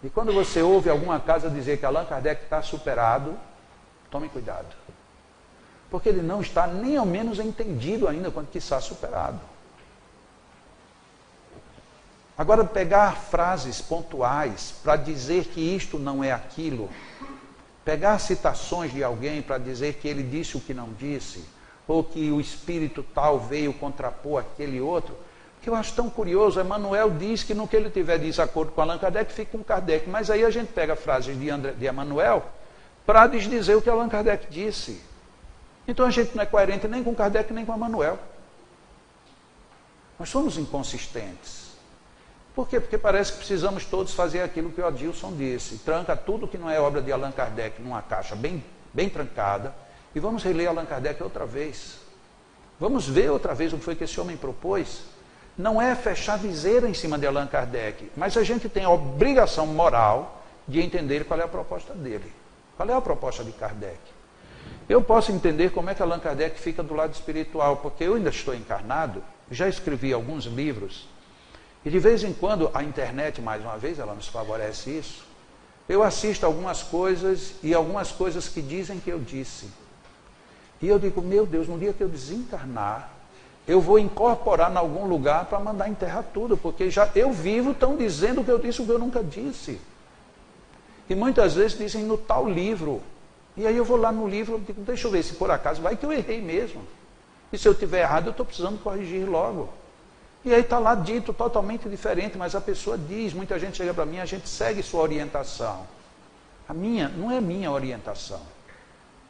E quando você ouve alguma casa dizer que Allan Kardec está superado, tome cuidado. Porque ele não está nem ao menos entendido ainda quanto que está superado. Agora, pegar frases pontuais para dizer que isto não é aquilo, pegar citações de alguém para dizer que ele disse o que não disse, ou que o espírito tal veio contrapor aquele outro, que eu acho tão curioso. Emmanuel diz que no que ele tiver de acordo com Allan Kardec, fica com Kardec. Mas aí a gente pega frases de Emmanuel para desdizer o que Allan Kardec disse. Então a gente não é coerente nem com Kardec, nem com Emmanuel. Nós somos inconsistentes. Por quê? Porque parece que precisamos todos fazer aquilo que o Adilson disse. Tranca tudo que não é obra de Allan Kardec numa caixa bem trancada e vamos reler Allan Kardec outra vez. Vamos ver outra vez o que foi que esse homem propôs. Não é fechar viseira em cima de Allan Kardec, mas a gente tem a obrigação moral de entender qual é a proposta dele. Qual é a proposta de Kardec? Eu posso entender como é que Allan Kardec fica do lado espiritual, porque eu ainda estou encarnado, já escrevi alguns livros, e de vez em quando a internet, mais uma vez, ela nos favorece isso, eu assisto algumas coisas e algumas coisas que dizem que eu disse. E eu digo, meu Deus, no dia que eu desencarnar, eu vou incorporar em algum lugar para mandar enterrar tudo, porque já eu vivo, estão dizendo que eu disse o que eu nunca disse. E muitas vezes dizem no tal livro. E aí eu vou lá no livro e digo, deixa eu ver se por acaso vai que eu errei mesmo. E se eu estiver errado, eu estou precisando corrigir logo. E aí está lá dito totalmente diferente, mas a pessoa diz, muita gente chega para mim, a gente segue sua orientação. A minha não é minha orientação.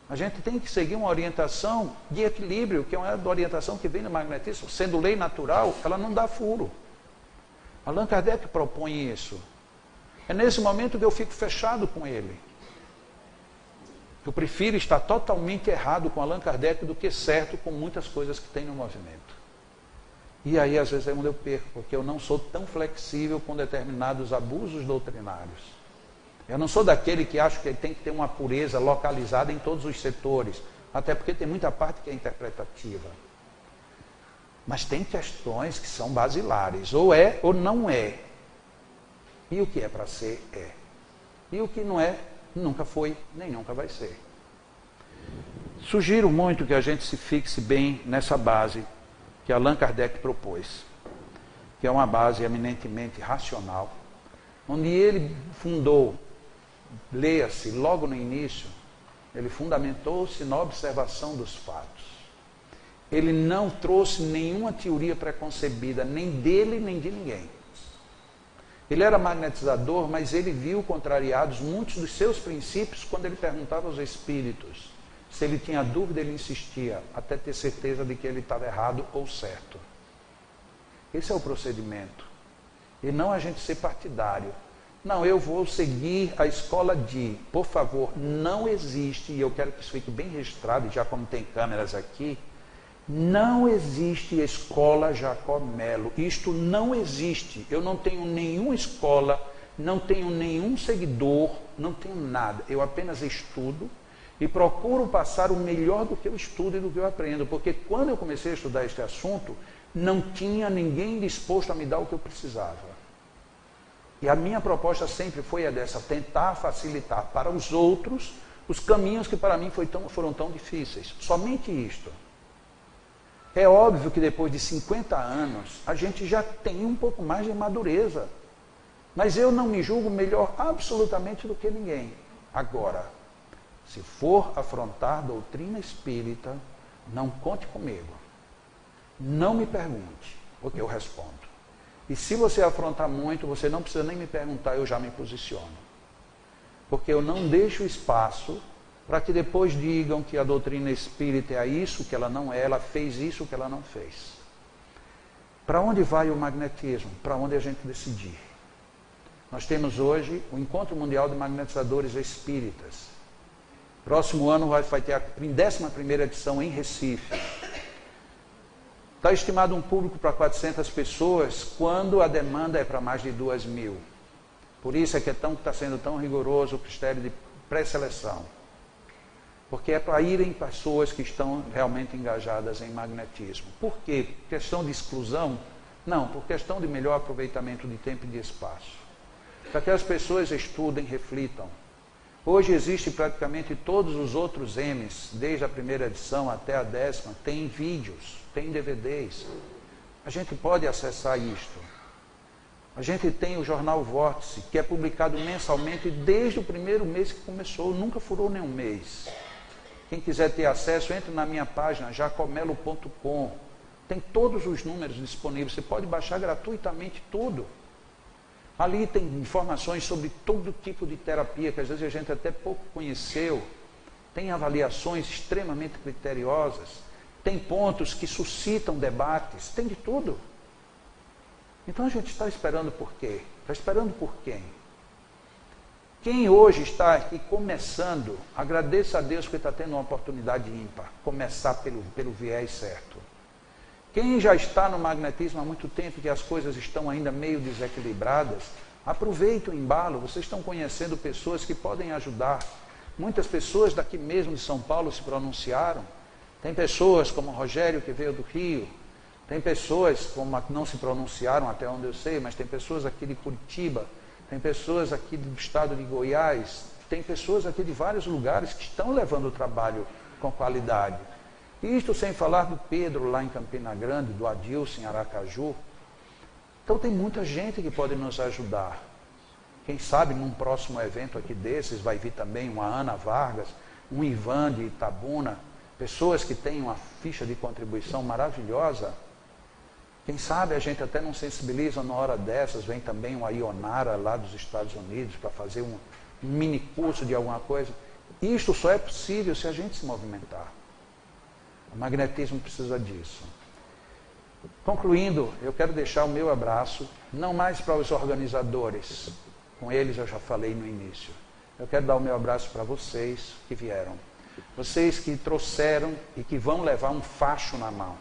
A gente tem que seguir uma orientação de equilíbrio, que é uma orientação que vem do magnetismo. Sendo lei natural, ela não dá furo. Allan Kardec propõe isso. É nesse momento que eu fico fechado com ele. Eu prefiro estar totalmente errado com Allan Kardec do que certo com muitas coisas que tem no movimento. E aí, às vezes, é onde eu perco, porque eu não sou tão flexível com determinados abusos doutrinários. Eu não sou daquele que acha que ele tem que ter uma pureza localizada em todos os setores, até porque tem muita parte que é interpretativa. Mas tem questões que são basilares, ou é ou não é. E o que é para ser, é. E o que não é, nunca foi, nem nunca vai ser. Sugiro muito que a gente se fixe bem nessa base que Allan Kardec propôs, que é uma base eminentemente racional, onde ele fundou, leia-se logo no início, ele fundamentou-se na observação dos fatos. Ele não trouxe nenhuma teoria preconcebida, nem dele, nem de ninguém. Ele era magnetizador, mas ele viu contrariados muitos dos seus princípios quando ele perguntava aos espíritos. Se ele tinha dúvida, ele insistia, até ter certeza de que ele estava errado ou certo. Esse é o procedimento. E não a gente ser partidário. Não, eu vou seguir a escola de... Por favor, não existe, e eu quero que isso fique bem registrado, já como tem câmeras aqui, não existe escola Jacó Melo. Isto não existe. Eu não tenho nenhuma escola, não tenho nenhum seguidor, não tenho nada. Eu apenas estudo e procuro passar o melhor do que eu estudo e do que eu aprendo. Porque quando eu comecei a estudar este assunto, não tinha ninguém disposto a me dar o que eu precisava. E a minha proposta sempre foi a dessa, tentar facilitar para os outros os caminhos que para mim foram tão difíceis. Somente isto. É óbvio que depois de 50 anos, a gente já tem um pouco mais de madureza. Mas eu não me julgo melhor absolutamente do que ninguém. Agora, se for afrontar a doutrina espírita, não conte comigo. Não me pergunte, porque eu respondo. E se você afrontar muito, você não precisa nem me perguntar, eu já me posiciono. Porque eu não deixo espaço para que depois digam que a doutrina espírita é isso que ela não é, ela fez isso que ela não fez. Para onde vai o magnetismo? Para onde a gente decidir. Nós temos hoje o Encontro Mundial de Magnetizadores Espíritas. Próximo ano vai ter a 11ª edição em Recife. Está estimado um público para 400 pessoas, quando a demanda é para mais de 2.000. Por isso é que está sendo tão rigoroso o critério de pré-seleção. Porque é para irem pessoas que estão realmente engajadas em magnetismo. Por quê? Questão de exclusão? Não, por questão de melhor aproveitamento de tempo e de espaço. Para que as pessoas estudem, reflitam. Hoje existe praticamente todos os outros M's, desde a primeira edição até a 10ª, tem vídeos, tem DVDs. A gente pode acessar isto. A gente tem o jornal Vórtice, que é publicado mensalmente desde o primeiro mês que começou, nunca furou nenhum mês. Quem quiser ter acesso, entre na minha página, jacomelo.com. Tem todos os números disponíveis, você pode baixar gratuitamente tudo. Ali tem informações sobre todo tipo de terapia, que às vezes a gente até pouco conheceu. Tem avaliações extremamente criteriosas. Tem pontos que suscitam debates. Tem de tudo. Então a gente está esperando por quê? Está esperando por quem? Quem hoje está aqui começando, agradeça a Deus porque está tendo uma oportunidade ímpar. Começar pelo viés certo. Quem já está no magnetismo há muito tempo, que as coisas estão ainda meio desequilibradas, aproveite o embalo. Vocês estão conhecendo pessoas que podem ajudar. Muitas pessoas daqui mesmo de São Paulo se pronunciaram. Tem pessoas como o Rogério, que veio do Rio. Tem pessoas como a que não se pronunciaram, até onde eu sei, mas tem pessoas aqui de Curitiba. Tem pessoas aqui do estado de Goiás. Tem pessoas aqui de vários lugares que estão levando o trabalho com qualidade. Isto sem falar do Pedro lá em Campina Grande, do Adilson em Aracaju. Então tem muita gente que pode nos ajudar. Quem sabe num próximo evento aqui desses vai vir também uma Ana Vargas, um Ivan de Itabuna, pessoas que têm uma ficha de contribuição maravilhosa. Quem sabe a gente até não sensibiliza na hora dessas, vem também uma Ionara lá dos Estados Unidos para fazer um mini curso de alguma coisa. Isto só é possível se a gente se movimentar. O magnetismo precisa disso. Concluindo, eu quero deixar o meu abraço, não mais para os organizadores, com eles eu já falei no início. Eu quero dar o meu abraço para vocês que vieram. Vocês que trouxeram e que vão levar um facho na mão.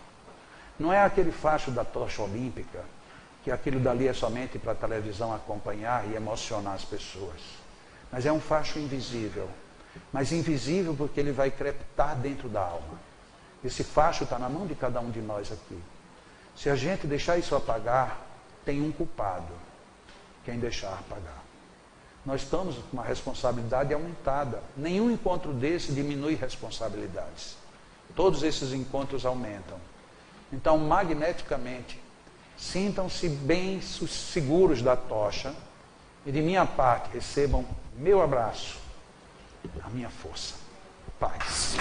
Não é aquele facho da tocha olímpica, que aquilo dali é somente para a televisão acompanhar e emocionar as pessoas. Mas é um facho invisível. Mas invisível porque ele vai crepitar dentro da alma. Esse facho está na mão de cada um de nós aqui. Se a gente deixar isso apagar, tem um culpado. Quem deixar apagar. Nós estamos com uma responsabilidade aumentada. Nenhum encontro desse diminui responsabilidades. Todos esses encontros aumentam. Então, magneticamente, sintam-se bem seguros da tocha e de minha parte recebam meu abraço, a minha força. Paz.